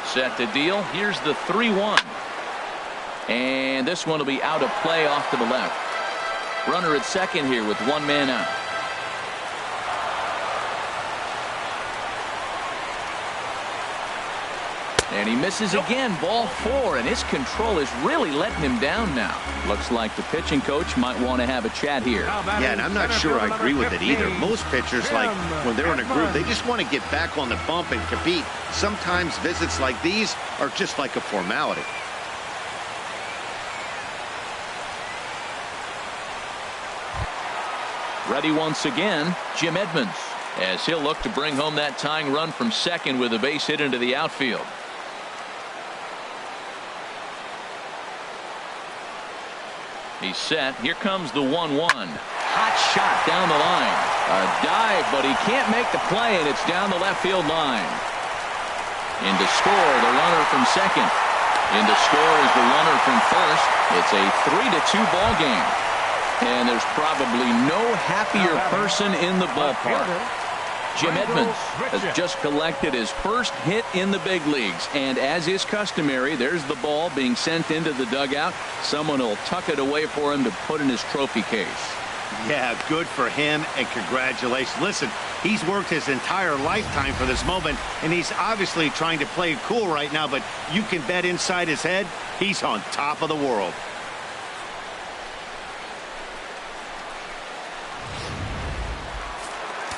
[SPEAKER 1] Set to deal. Here's the 3-1, and this one will be out of play off to the left. Runner at second here with one man out. And he misses again. Ball 4, and his control is really letting him down now. Looks like the pitching coach might want to have a chat here.
[SPEAKER 2] Yeah, and I'm not sure I agree with it either. Most pitchers, like when they're in a groove, they just want to get back on the bump and compete. Sometimes visits like these are just like a formality.
[SPEAKER 1] Ready once again, Jim Edmonds, as he'll look to bring home that tying run from second with a base hit into the outfield. He's set. Here comes the 1-1. Hot shot down the line. A dive, but he can't make the play, and it's down the left field line. In to score, the runner from second. In to score is the runner from first. It's a 3-2 ball game. And there's probably no happier person in the ballpark. Jim Edmonds has just collected his first hit in the big leagues, and as is customary, there's the ball being sent into the dugout. Someone will tuck it away for him to put in his trophy case.
[SPEAKER 2] Yeah, good for him, and congratulations. Listen, he's worked his entire lifetime for this moment, and he's obviously trying to play it cool right now, but you can bet inside his head he's on top of the world.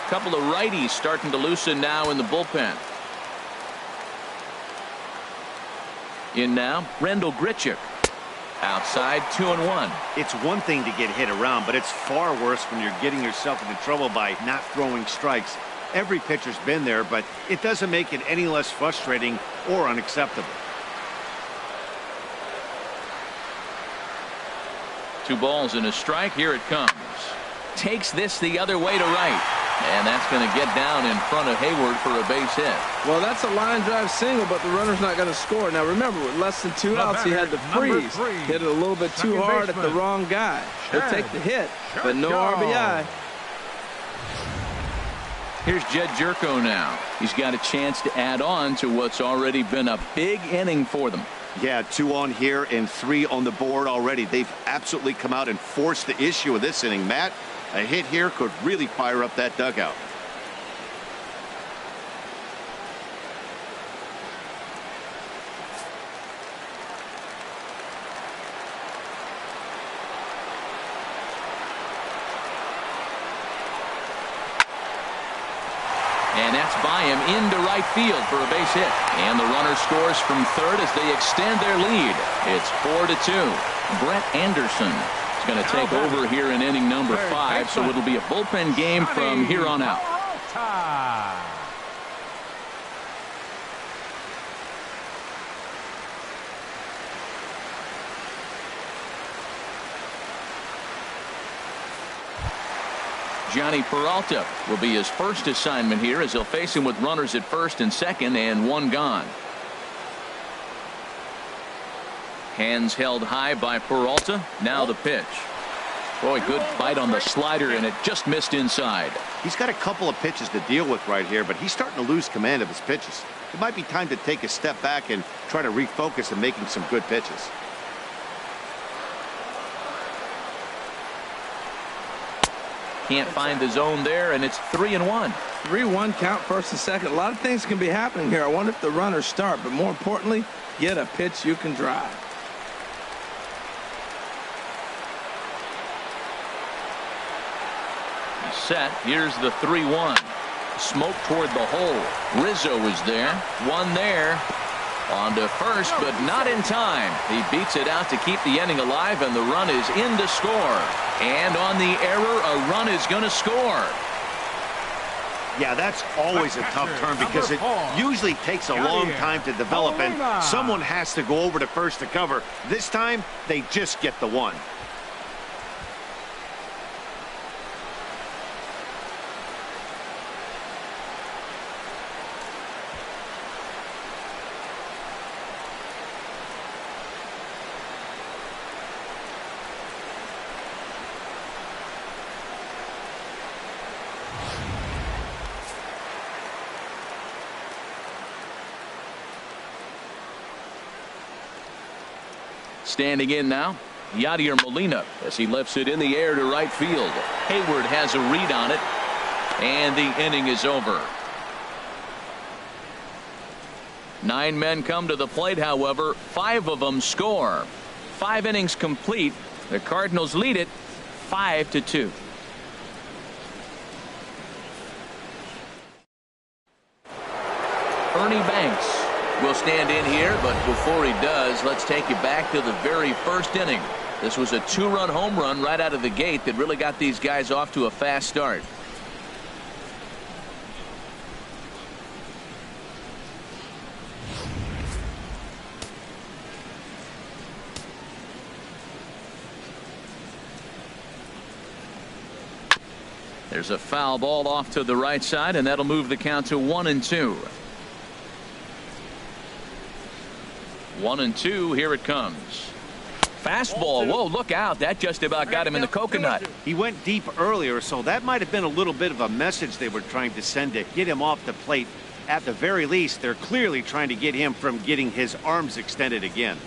[SPEAKER 1] couple of righties starting to loosen now in the bullpen. In now, Randall Grichik. Outside, 2-1.
[SPEAKER 2] It's one thing to get hit around, but it's far worse when you're getting yourself into trouble by not throwing strikes. Every pitcher's been there, but it doesn't make it any less frustrating or unacceptable.
[SPEAKER 1] 2 balls and a strike. Here it comes. Takes this the other way to right. And that's going to get down in front of Hayward for a base hit.
[SPEAKER 4] Well, that's a line drive single, but the runner's not going to score. Now, remember, with less than 2 outs, he had to freeze. Hit it a little bit too hard at the wrong guy. He'll take the hit, but no RBI.
[SPEAKER 1] Here's Jed Jerko now. He's got a chance to add on to what's already been a big inning for them.
[SPEAKER 2] Yeah, 2 on here and 3 on the board already. They've absolutely come out and forced the issue of this inning. Matt, a hit here could really fire up that dugout.
[SPEAKER 1] And that's by him into right field for a base hit. And the runner scores from third as they extend their lead. It's 4-2. Brett Anderson is going to take over here in inning number 5, so it'll be a bullpen game from here on out. Johnny Peralta will be his first assignment here as he'll face him with runners at first and second and 1 gone. Hands held high by Peralta. Now the pitch. Boy, good bite on the slider, and it just missed inside.
[SPEAKER 2] He's got a couple of pitches to deal with right here, but he's starting to lose command of his pitches. It might be time to take a step back and try to refocus on making some good pitches.
[SPEAKER 1] Can't find the zone there, and it's 3-1.
[SPEAKER 4] 3-1 count, first and second. A lot of things can be happening here. I wonder if the runners start, but more importantly, get a pitch you can drive.
[SPEAKER 1] Set. Here's the 3-1. Smoke toward the hole. Rizzo is there. One there. On to first, but not in time. He beats it out to keep the inning alive, and the run is in to score. And on the error, a run is going to score.
[SPEAKER 2] Yeah, that's always a tough turn because it usually takes a long time to develop, and someone has to go over to first to cover. This time, they just get the one.
[SPEAKER 1] Standing in now, Yadier Molina as he lifts it in the air to right field. Hayward has a read on it, and the inning is over. 9 men come to the plate, however, 5 of them score. 5 innings complete. The Cardinals lead it 5-2. Ernie Banks will stand in here, but before he does, let's take you back to the very first inning. This was a 2-run home run right out of the gate that really got these guys off to a fast start. There's a foul ball off to the right side, and that'll move the count to 1-2. 1-2. Here it comes. Fastball. Whoa, look out. That just about got him in the coconut.
[SPEAKER 2] He went deep earlier, so that might have been a little bit of a message they were trying to send to get him off the plate. At the very least, they're clearly trying to get him from getting his arms extended again.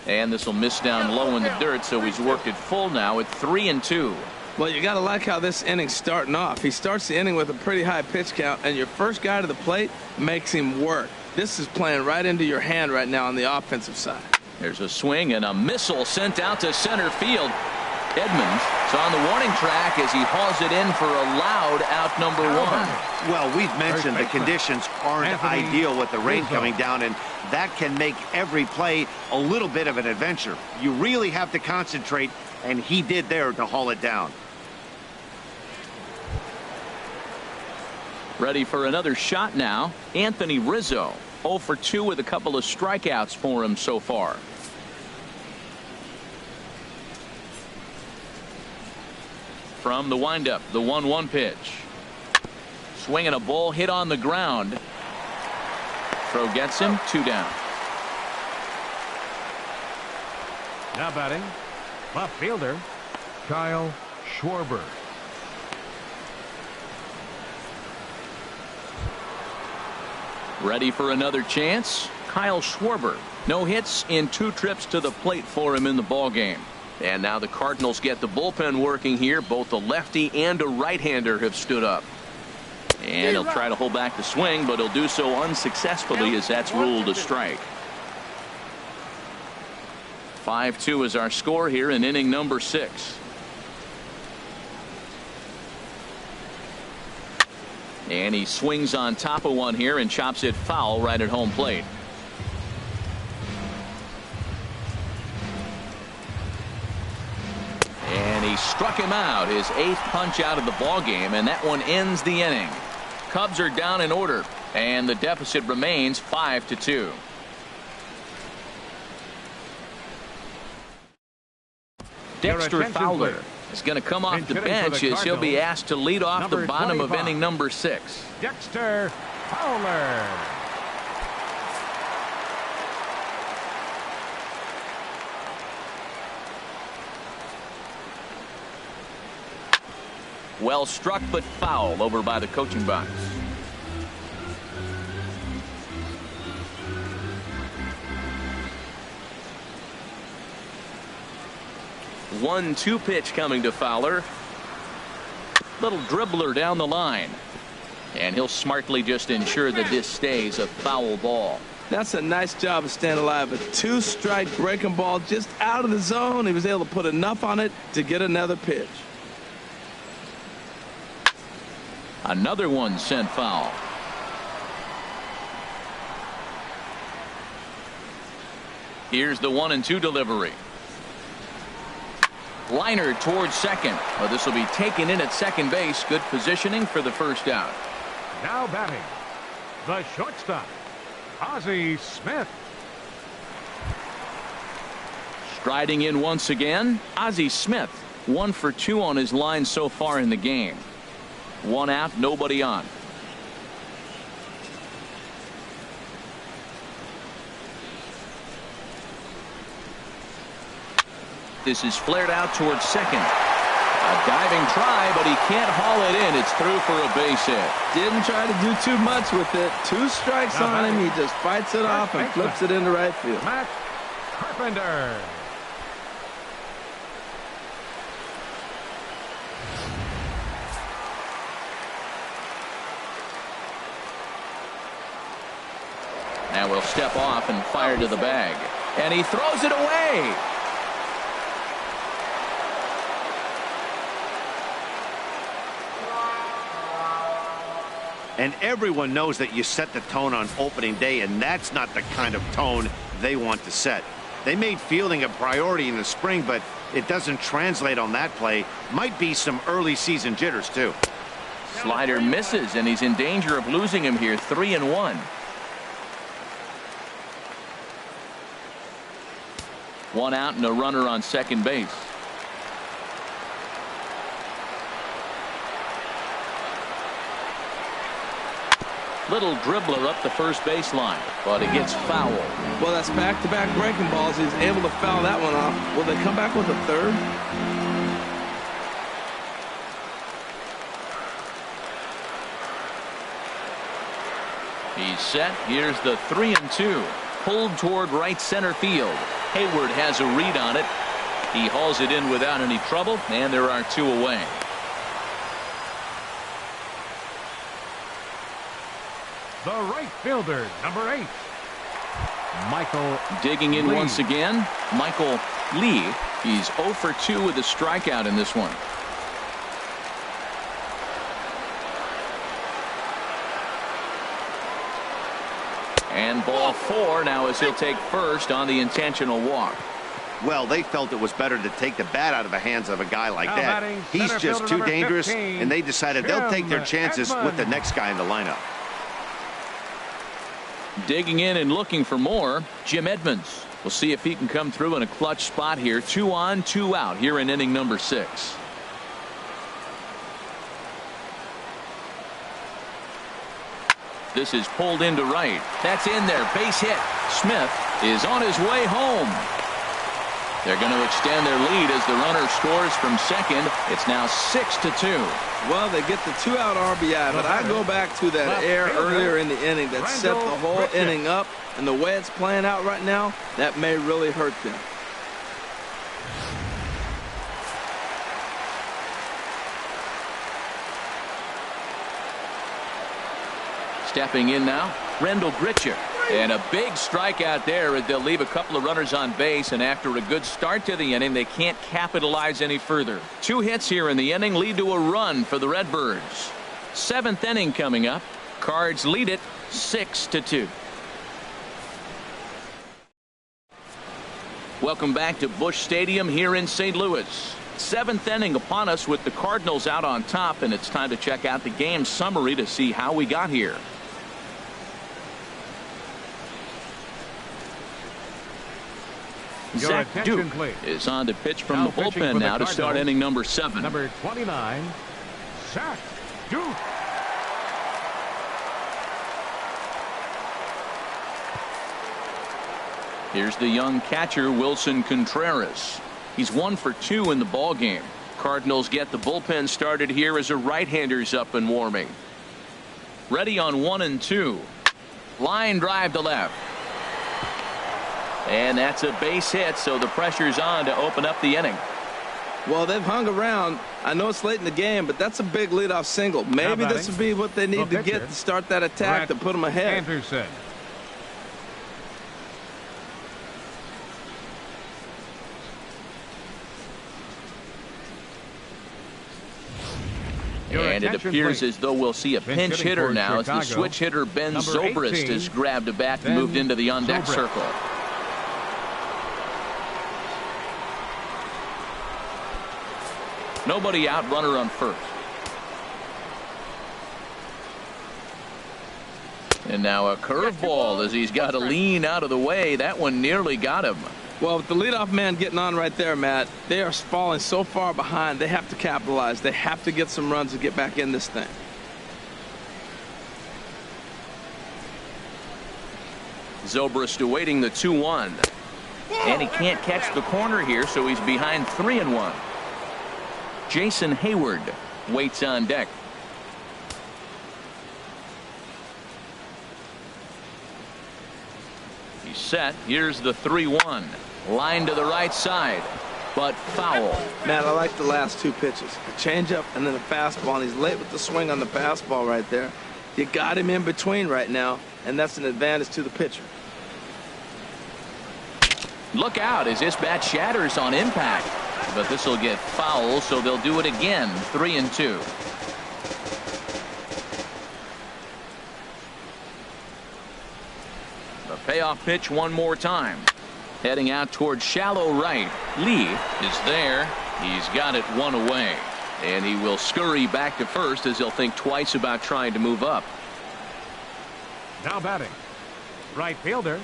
[SPEAKER 1] And this will miss down low in the dirt, so he's worked it full now at 3-2.
[SPEAKER 4] Well, you got to like how this inning's starting off. He starts the inning with a pretty high pitch count, and your first guy to the plate makes him work. This is playing right into your hand right now on the offensive side.
[SPEAKER 1] There's a swing and a missile sent out to center field. Edmonds is on the warning track as he hauls it in for a loud out number 1.
[SPEAKER 2] Well, we've mentioned the conditions aren't ideal with the rain coming down, and that can make every play a little bit of an adventure. You really have to concentrate, and he did there to haul it down.
[SPEAKER 1] Ready for another shot now. Anthony Rizzo, 0 for 2 with a couple of strikeouts for him so far. From the windup, the 1-1 pitch. Swinging a ball hit on the ground. Throw gets him, 2 down.
[SPEAKER 3] Now batting, left fielder, Kyle Schwarber.
[SPEAKER 1] Ready for another chance. Kyle Schwarber. No hits in 2 trips to the plate for him in the ball game. And now the Cardinals get the bullpen working here. Both a lefty and a right-hander have stood up. And he'll try to hold back the swing, but he'll do so unsuccessfully as that's ruled a strike. 5-2 is our score here in inning number 6. And he swings on top of one here and chops it foul right at home plate. And he struck him out, his 8th punch out of the ball game, and that one ends the inning. Cubs are down in order, and the deficit remains 5-2. Dexter Fowler is going to come off the bench as he'll be asked to lead off the bottom of inning number 6.
[SPEAKER 3] Dexter Fowler.
[SPEAKER 1] Well struck, but foul over by the coaching box. 1-2 pitch coming to Fowler. Little dribbler down the line. And he'll smartly just ensure that this stays a foul ball.
[SPEAKER 4] That's a nice job of staying alive. A 2-strike breaking ball just out of the zone. He was able to put enough on it to get another pitch.
[SPEAKER 1] Another one sent foul. Here's the 1-2 delivery. Liner towards second. Oh, this will be taken in at second base. Good positioning for the first out.
[SPEAKER 3] Now batting, the shortstop, Ozzie Smith.
[SPEAKER 1] Striding in once again, Ozzie Smith. 1 for 2 on his line so far in the game. 1 out, nobody on. This is flared out towards second. A diving try, but he can't haul it in. It's through for a base hit.
[SPEAKER 4] Didn't try to do too much with it. 2 strikes on him. He just fights it off and flips it into right field.
[SPEAKER 3] Matt Carpenter.
[SPEAKER 1] Now we'll step off and fire to the bag. And he throws it away.
[SPEAKER 2] And everyone knows that you set the tone on opening day, and that's not the kind of tone they want to set. They made fielding a priority in the spring, but it doesn't translate on that play. Might be some early season jitters, too.
[SPEAKER 1] Slider misses, and he's in danger of losing him here. 3-1. 1 out and a runner on second base. Little dribbler up the first baseline, but it gets foul.
[SPEAKER 4] Well, that's back-to-back breaking balls. He's able to foul that one off. Will they come back with a third?
[SPEAKER 1] He's set. Here's the 3-2. Pulled toward right center field. Hayward has a read on it. He hauls it in without any trouble, and there are 2 away.
[SPEAKER 3] The right fielder, number 8, Michael
[SPEAKER 1] Digging in
[SPEAKER 3] Lee.
[SPEAKER 1] once again, Michael Lee. He's 0 for 2 with a strikeout in this one. And ball 4 now as he'll take first on the intentional walk.
[SPEAKER 2] Well, they felt it was better to take the bat out of the hands of a guy like
[SPEAKER 3] Now
[SPEAKER 2] that.
[SPEAKER 3] batting,
[SPEAKER 2] He's
[SPEAKER 3] center
[SPEAKER 2] just
[SPEAKER 3] fielder
[SPEAKER 2] too
[SPEAKER 3] number
[SPEAKER 2] dangerous,
[SPEAKER 3] 15,
[SPEAKER 2] and they decided they'll take their chances with the next guy in the lineup.
[SPEAKER 1] Digging in and looking for more, Jim Edmonds. We'll see if he can come through in a clutch spot here. 2 on, 2 out here in inning number 6. This is pulled into right. That's in there. Base hit. Smith is on his way home. They're going to extend their lead as the runner scores from second. It's now 6-2.
[SPEAKER 4] Well, they get the 2-out RBI, but I go back to that error earlier in the inning that set the whole inning up, and the way it's playing out right now, that may really hurt them.
[SPEAKER 1] Stepping in now, Randall Grichik. And a big strikeout there as they'll leave a couple of runners on base, and after a good start to the inning, they can't capitalize any further. 2 hits here in the inning lead to a run for the Redbirds. 7th inning coming up. Cards lead it 6-2. Welcome back to Busch Stadium here in St. Louis. 7th inning upon us with the Cardinals out on top, and it's time to check out the game summary to see how we got here. Zach Duke is on to pitch from the bullpen now to start inning number 7.
[SPEAKER 3] Number 29, Zach Duke.
[SPEAKER 1] Here's the young catcher, Wilson Contreras. He's 1 for 2 in the ball game. Cardinals get the bullpen started here as a right-hander's up and warming. Ready on 1 and 2. Line drive to left. And that's a base hit, so the pressure's on to open up the inning.
[SPEAKER 4] Well, they've hung around. I know it's late in the game, but that's a big leadoff single. Maybe this would be what they need to get to start that attack to put them ahead.
[SPEAKER 3] Anderson.
[SPEAKER 1] And it appears as though we'll see a pinch hitter now as the switch hitter Ben Zobrist has grabbed a bat and moved into the on-deck circle. Nobody out, runner on first. And now a curveball as he's got to lean out of the way. That one nearly got him.
[SPEAKER 4] Well, with the leadoff man getting on right there, Matt, they are falling so far behind. They have to capitalize. They have to get some runs to get back in this thing.
[SPEAKER 1] Zobrist awaiting the 2-1. And he can't catch the corner here, so he's behind 3-1. Jason Hayward waits on deck. He's set. Here's the 3-1. Line to the right side, but foul.
[SPEAKER 4] Matt, I like the last 2 pitches. A changeup and then a fastball, and he's late with the swing on the fastball right there. You got him in between right now, and that's an advantage to the pitcher.
[SPEAKER 1] Look out as this bat shatters on impact. But this will get foul, so they'll do it again. 3-2. The payoff pitch one more time. Heading out towards shallow right. Lee is there. He's got it 1 away. And he will scurry back to first as he'll think twice about trying to move up.
[SPEAKER 3] Now batting, right fielder,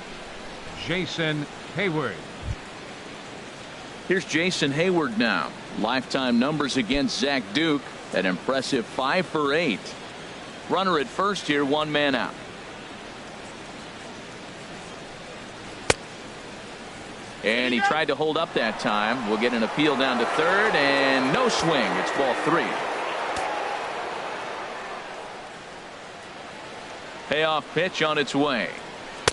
[SPEAKER 3] Jason Hayward.
[SPEAKER 1] Here's Jason Hayward now. Lifetime numbers against Zach Duke. An impressive 5 for 8. Runner at first here, 1 man out. And he tried to hold up that time. We'll get an appeal down to third, and no swing. It's ball 3. Payoff pitch on its way.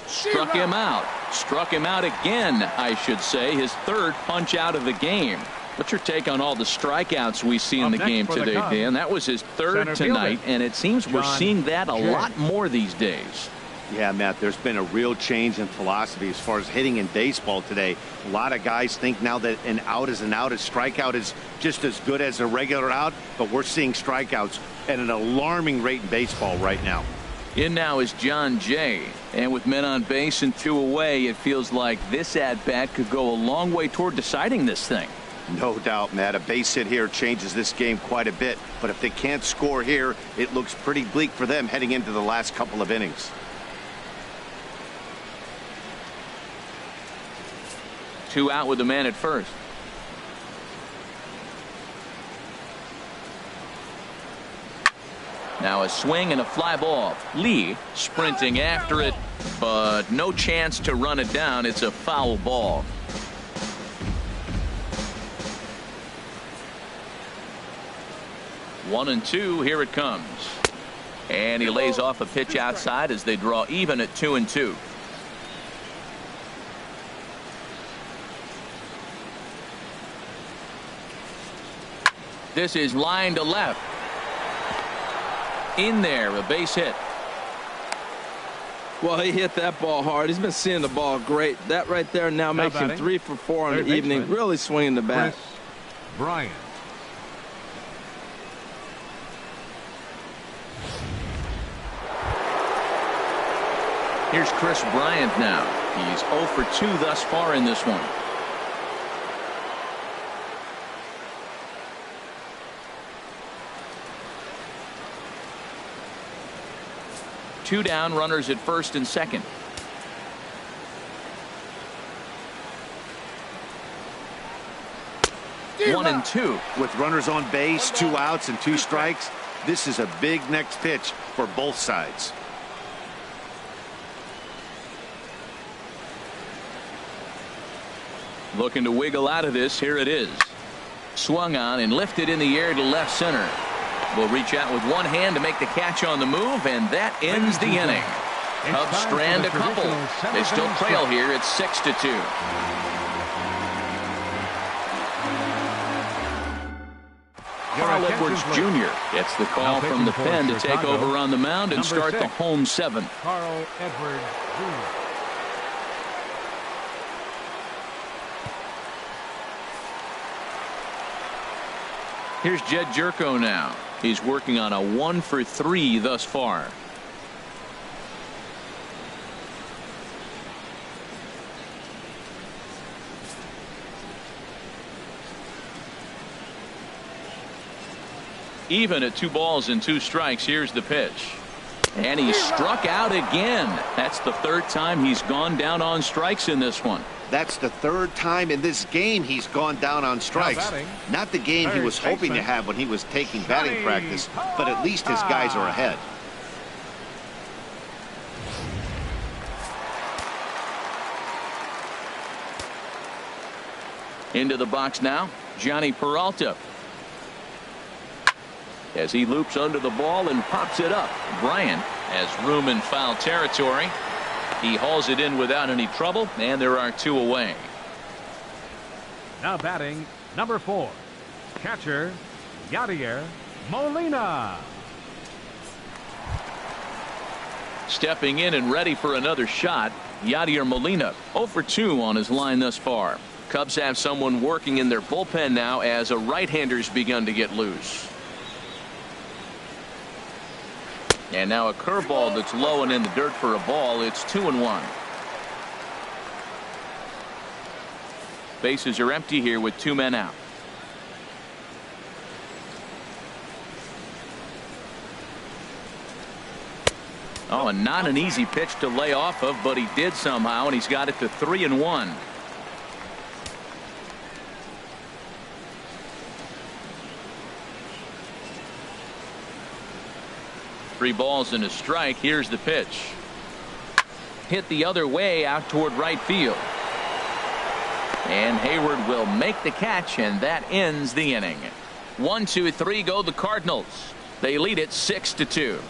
[SPEAKER 1] Struck him out. Struck him out again, I should say. His 3rd punch out of the game. What's your take on all the strikeouts we see in the game today, Dan? That was his 3rd tonight, and it seems we're seeing that a lot more these days.
[SPEAKER 2] Yeah, Matt, there's been a real change in philosophy as far as hitting in baseball today. A lot of guys think now that an out is an out. A strikeout is just as good as a regular out, but we're seeing strikeouts at an alarming rate in baseball right now.
[SPEAKER 1] In now is John Jay, and with men on base and 2 away, it feels like this at-bat could go a long way toward deciding this thing.
[SPEAKER 2] No doubt, Matt. A base hit here changes this game quite a bit, but if they can't score here, it looks pretty bleak for them heading into the last couple of innings.
[SPEAKER 1] 2 out with the man at first. Now a swing and a fly ball. Lee sprinting after it, but no chance to run it down. It's a foul ball. One and two. Here it comes. And he lays off a pitch outside as they draw even at 2-2. This is line to left. In there, a base hit.
[SPEAKER 4] Well, he hit that ball hard. He's been seeing the ball great. That right there now makes him 3 for 4 on the evening. Really swinging the bat.
[SPEAKER 3] Bryant.
[SPEAKER 1] Here's Chris Bryant now. He's 0 for 2 thus far in this one. Two down, runners at first and second. One and two.
[SPEAKER 2] With runners on base, 2 outs and 2 strikes, this is a big next pitch for both sides.
[SPEAKER 1] Looking to wiggle out of this. Here it is. Swung on and lifted in the air to left center. Will reach out with one hand to make the catch on the move, and that ends the inning. Cubs strand a couple. They still trail here. It's 6-2. Carl Edwards Jr. gets the call from the pen to take over on the mound and start the home 7.
[SPEAKER 3] Carl Edwards Jr.
[SPEAKER 1] Here's Jed Jerko now. He's working on a 1 for 3 thus far. Even at 2 balls and 2 strikes. Here's the pitch. And he struck out again. That's the 3rd time he's gone down on strikes in this one.
[SPEAKER 2] That's the 3rd time in this game he's gone down on strikes. Not the game he was hoping to have when he was taking batting practice, but at least his guys are ahead.
[SPEAKER 1] Into the box now, Johnny Peralta. As he loops under the ball and pops it up. Bryant has room in foul territory. He hauls it in without any trouble, and there are 2 away.
[SPEAKER 3] Now batting, number 4, catcher Yadier Molina.
[SPEAKER 1] Stepping in and ready for another shot, Yadier Molina, 0 for 2 on his line thus far. Cubs have someone working in their bullpen now as a right-hander's begun to get loose. And now a curveball that's low and in the dirt for a ball. It's 2-1. Bases are empty here with 2 men out. Oh, and not an easy pitch to lay off of, but he did somehow, and he's got it to 3-1. Three balls and a strike. Here's the pitch. Hit the other way out toward right field. And Hayward will make the catch, and that ends the inning. 1, 2, 3 go the Cardinals. They lead it 6-2.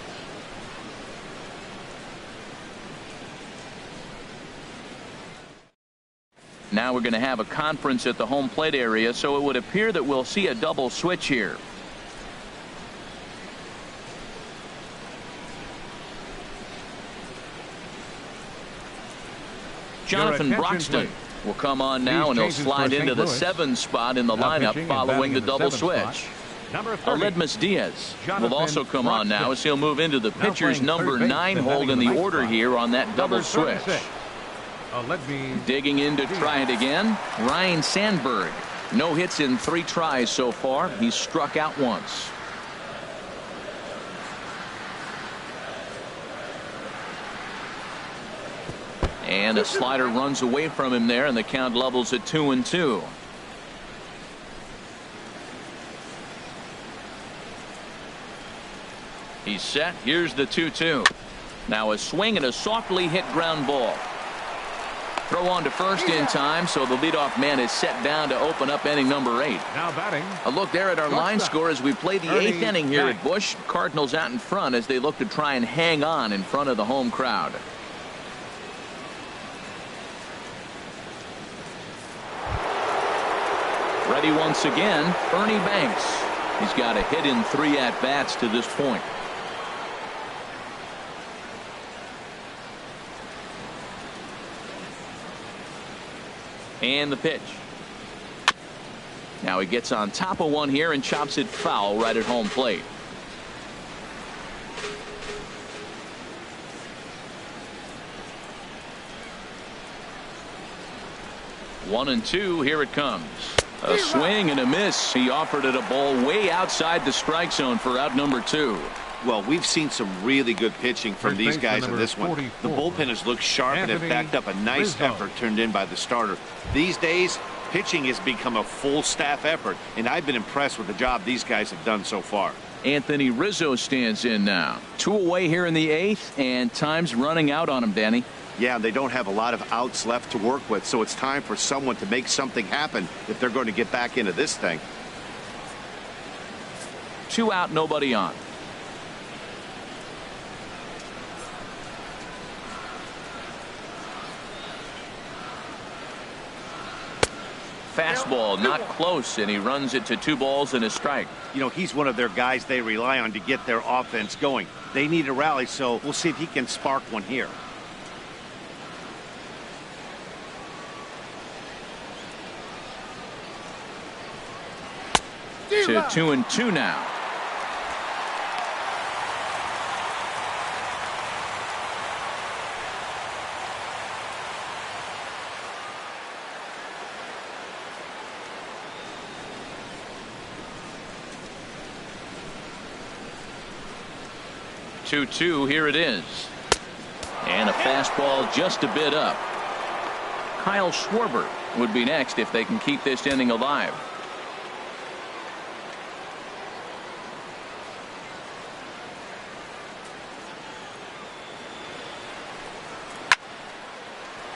[SPEAKER 1] Now we're going to have a conference at the home plate area, so it would appear that we'll see a double switch here. Jonathan Broxton will come on now, and he'll slide into the 7 spot in the lineup following the double switch. Aledmos Diaz will also come on now as he'll move into the pitcher's number 9 hold in the order here on that double switch. Digging in to try it again, Ryne Sandberg. No hits in 3 tries so far. He's struck out once. And a slider runs away from him there, and the count levels at 2-2. He's set. Here's the 2-2. Now a swing and a softly hit ground ball. Throw on to first in time, so the leadoff man is set down to open up inning number 8.
[SPEAKER 3] Now batting.
[SPEAKER 1] A look there at our line score as we play the 8th inning here at Busch. Cardinals out in front as they look to try and hang on in front of the home crowd. Ready once again, Ernie Banks. He's got a hit in 3 at-bats to this point. And the pitch. Now he gets on top of one here and chops it foul right at home plate. One and two. Here it comes. A swing and a miss. He offered it a ball way outside the strike zone for out number 2.
[SPEAKER 2] Well, we've seen some really good pitching from these guys in this one. The bullpen has looked sharp and have backed up a nice effort turned in by the starter. These days, pitching has become a full staff effort, and I've been impressed with the job these guys have done so far.
[SPEAKER 1] Anthony Rizzo stands in now. 2 away here in the 8th, and time's running out on him, Danny.
[SPEAKER 2] Yeah, they don't have a lot of outs left to work with, so it's time for someone to make something happen if they're going to get back into this thing.
[SPEAKER 1] 2 out, nobody on. Fastball not close, and he runs it to 2 balls and a strike.
[SPEAKER 2] You know, he's one of their guys they rely on to get their offense going. They need a rally, so we'll see if he can spark one here.
[SPEAKER 1] To 2-2 now. Here it is. And a fastball just a bit up. Kyle Schwarber would be next if they can keep this inning alive.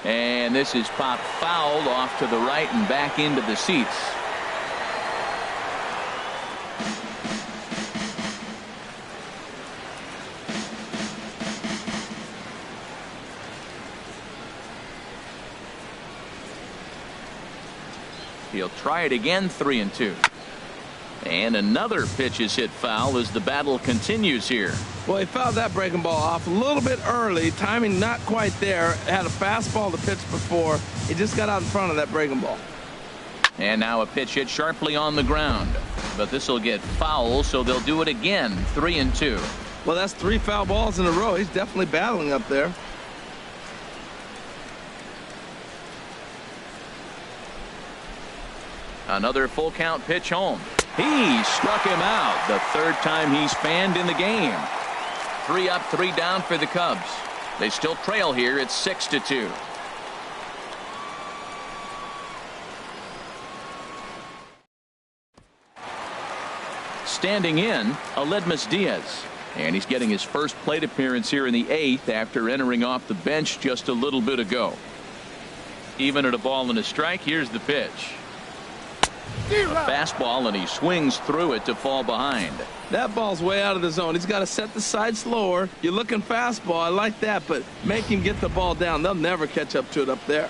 [SPEAKER 1] And this is popped foul off to the right and back into the seats. He'll try it again. 3-2. And another pitch is hit foul as the battle continues here.
[SPEAKER 4] Well, he fouled that breaking ball off a little bit early. Timing not quite there. Had a fastball to pitch before. He just got out in front of that breaking ball.
[SPEAKER 1] And now a pitch hit sharply on the ground. But this will get foul, so they'll do it again. 3-2.
[SPEAKER 4] Well, that's 3 foul balls in a row. He's definitely battling up there.
[SPEAKER 1] Another full count pitch home. He struck him out. The 3rd time he's fanned in the game. 3 up, 3 down for the Cubs. They still trail here. It's 6-2. Standing in, Aledmos Diaz. And he's getting his first plate appearance here in the 8th after entering off the bench just a little bit ago. Even at a ball and a strike, here's the pitch. A fastball, and he swings through it to fall behind.
[SPEAKER 4] That ball's way out of the zone. He's got to set the side slower. You're looking fastball. I like that, but make him get the ball down. They'll never catch up to it up there.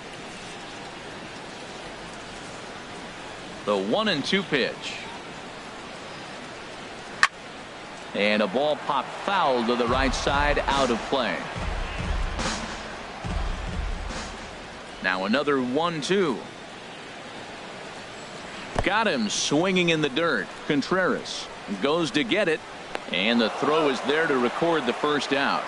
[SPEAKER 1] The 1-2 pitch. And a ball popped foul to the right side, out of play. Now another 1-2. Got him swinging in the dirt. Contreras goes to get it, and the throw is there to record the first out.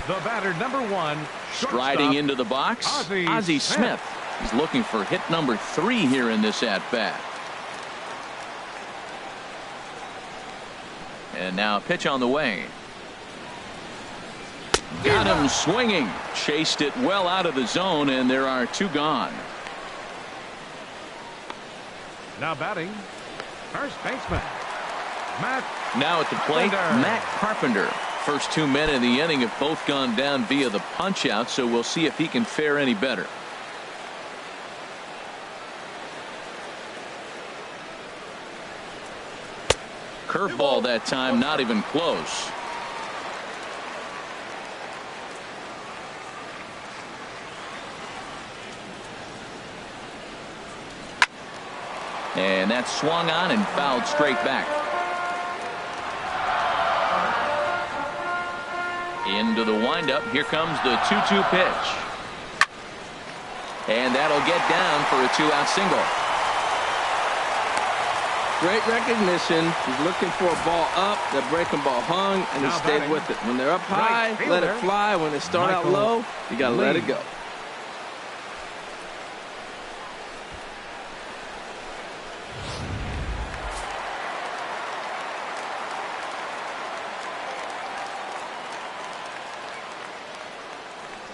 [SPEAKER 3] The batter, number 1,
[SPEAKER 1] striding into the box, Ozzie Smith. He's looking for hit number 3 here in this at-bat. And now a pitch on the way. Got him swinging. Chased it well out of the zone, and there are 2 gone.
[SPEAKER 3] Now batting, first baseman, Matt.
[SPEAKER 1] Now at the plate, Matt Carpenter. First 2 men in the inning have both gone down via the punch-out, so we'll see if he can fare any better. Curveball that time, not even close. And that's swung on and fouled straight back. Into the windup. Here comes the 2-2 pitch. And that'll get down for a 2-out single.
[SPEAKER 4] Great recognition. He's looking for a ball up. The breaking ball hung, and he stayed with it. When they're up high, let it fly. When they start out low, you got to let it go.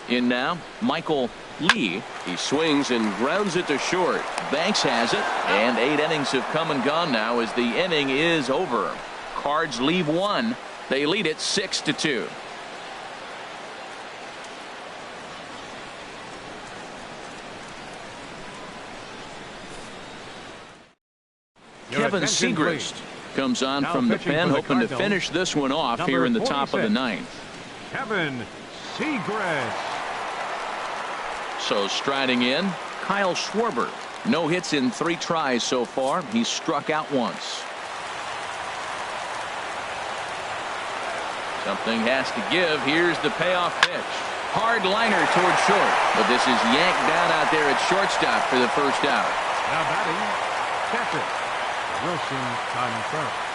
[SPEAKER 1] In now, Michael Lee. He swings and grounds it to short. Banks has it, and 8 innings have come and gone now as the inning is over. Cards leave 1. They lead it 6-2. Kevin Segrist comes on from the pen, hoping to finish this one off here in the top of the 9th.
[SPEAKER 3] Kevin Segrist.
[SPEAKER 1] So striding in, Kyle Schwarber. No hits in 3 tries so far. He's struck out once. Something has to give. Here's the payoff pitch. Hard liner toward short, but this is yanked down out there at shortstop for the first out.
[SPEAKER 3] Now batting, catcher Wilson Contreras.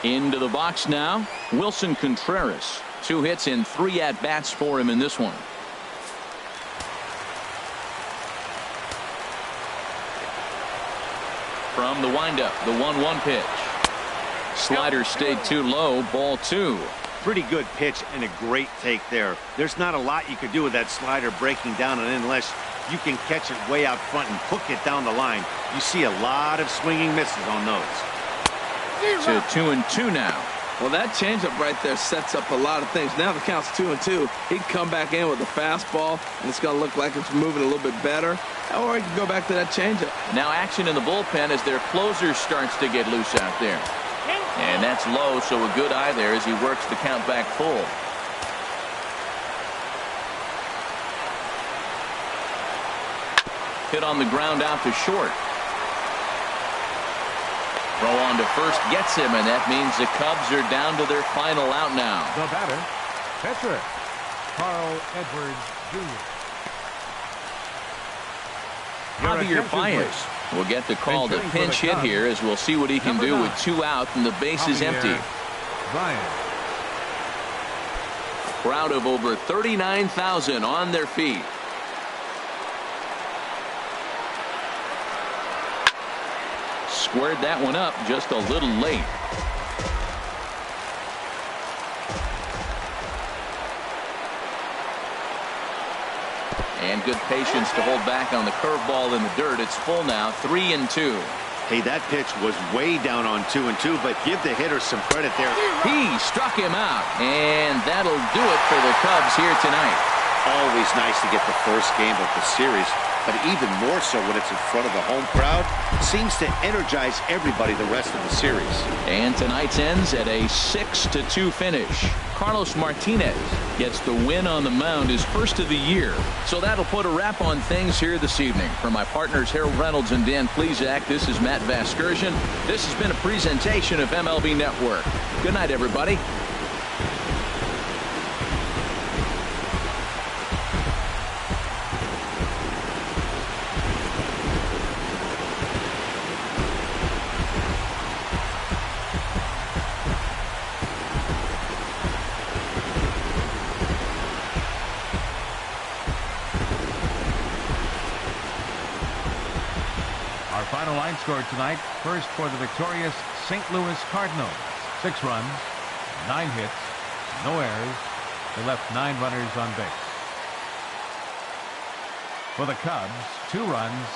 [SPEAKER 1] Into the box now, Wilson Contreras. 2 hits in 3 at-bats for him in this one. From the windup, the 1-1 pitch. Slider stayed too low, ball 2.
[SPEAKER 2] Pretty good pitch and a great take there. There's not a lot you could do with that slider breaking down and unless you can catch it way out front and hook it down the line. You see a lot of swinging misses on those.
[SPEAKER 1] To 2-2 now.
[SPEAKER 4] Well, that changeup right there sets up a lot of things. Now the count's 2-2. He can come back in with a fastball, and it's going to look like it's moving a little bit better. Or he can go back to that changeup.
[SPEAKER 1] Now action in the bullpen as their closer starts to get loose out there. And that's low, so a good eye there as he works the count back full. Hit on the ground out to short. Throw on to first gets him, and that means the Cubs are down to their final out now.
[SPEAKER 3] The batter, pitcher, Carl Edwards Jr.
[SPEAKER 1] Yadier Molina will get the call to pinch hit here as we'll see what he can do with 2 out and the base is empty.
[SPEAKER 3] Bryant.
[SPEAKER 1] Crowd of over 39,000 on their feet. Squared that one up just a little late. And good patience to hold back on the curveball in the dirt. It's full now, 3-2.
[SPEAKER 2] Hey, that pitch was way down on 2-2, but give the hitter some credit there.
[SPEAKER 1] He struck him out, and that'll do it for the Cubs here tonight.
[SPEAKER 2] Always nice to get the first game of the series but even more so when it's in front of the home crowd. Seems to energize everybody the rest of the series.
[SPEAKER 1] And tonight's ends at a 6-2 finish. Carlos Martinez gets the win on the mound, his first of the year. So that'll put a wrap on things here this evening. For my partners Harold Reynolds and Dan Plesac, this is Matt Vasgersian. This has been a presentation of MLB Network. Good night, everybody.
[SPEAKER 3] Final line score tonight. First for the victorious St. Louis Cardinals. 6 runs, 9 hits, no errors. They left 9 runners on base. For the Cubs, 2 runs,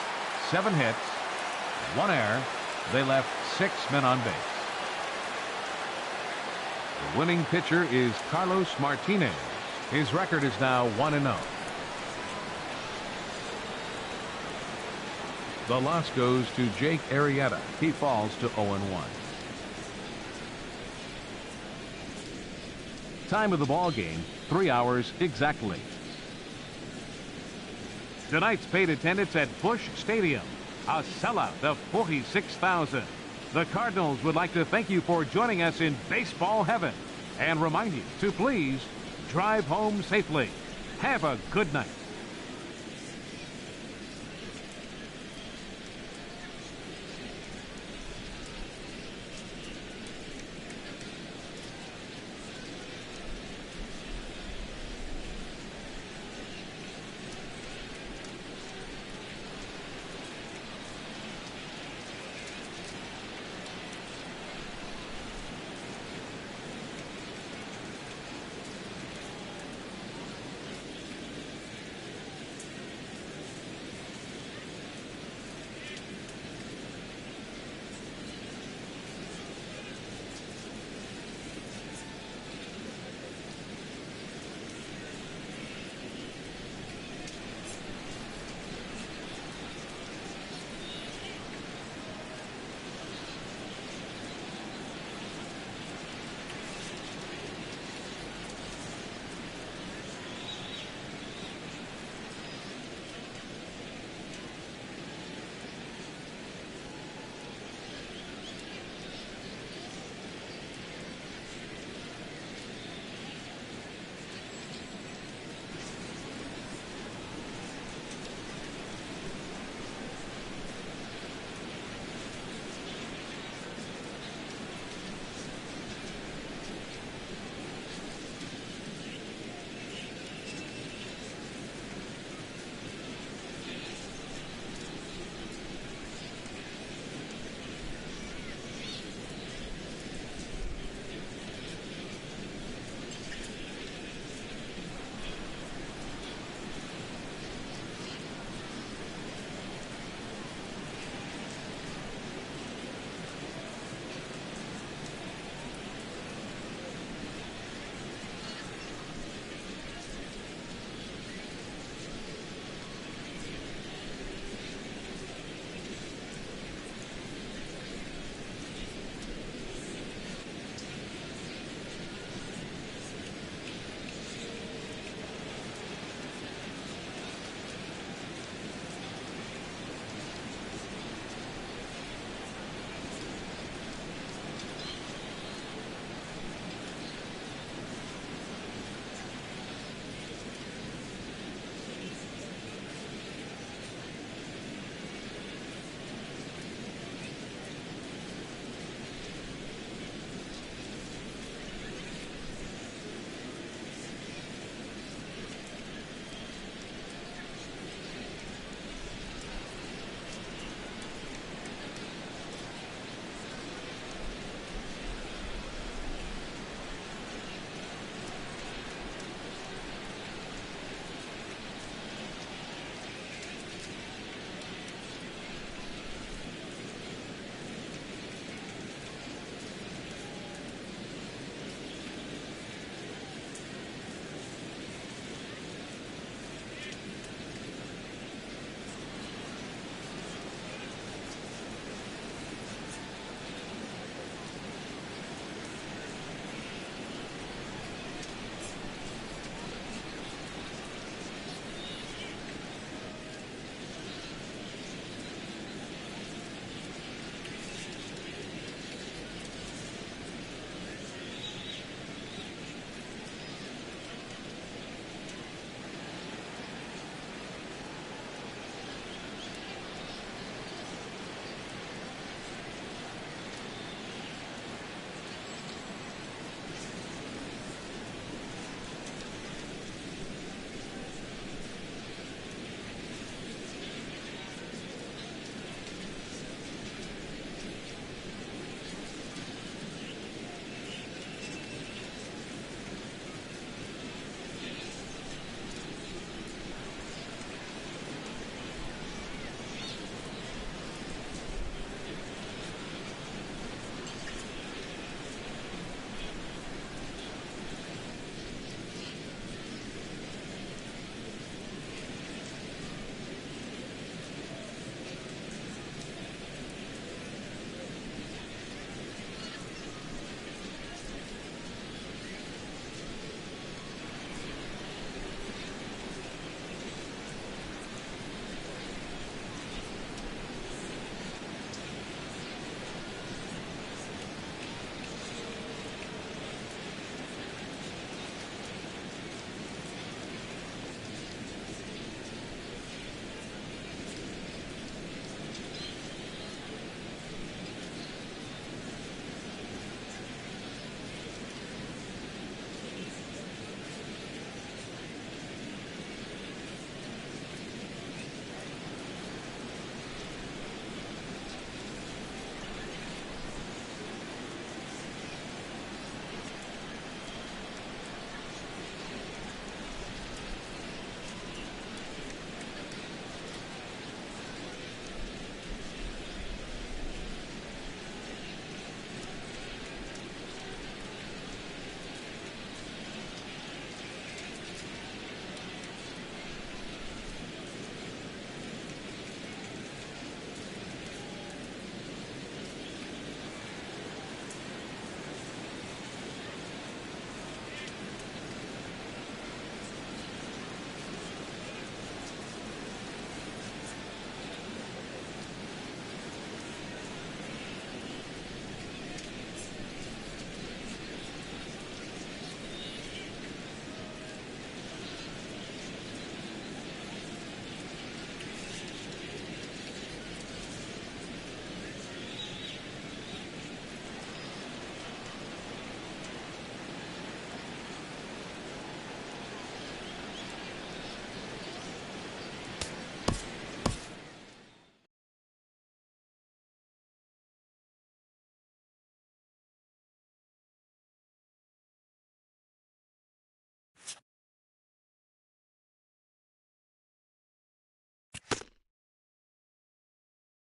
[SPEAKER 3] 7 hits, 1 error. They left 6 men on base. The winning pitcher is Carlos Martinez. His record is now 1-0. The loss goes to Jake Arrieta. He falls to 0-1. Time of the ball game, 3 hours exactly. Tonight's paid attendance at Busch Stadium, a sellout of 46,000. The Cardinals would like to thank you for joining us in baseball heaven and remind you to please drive home safely. Have a good night.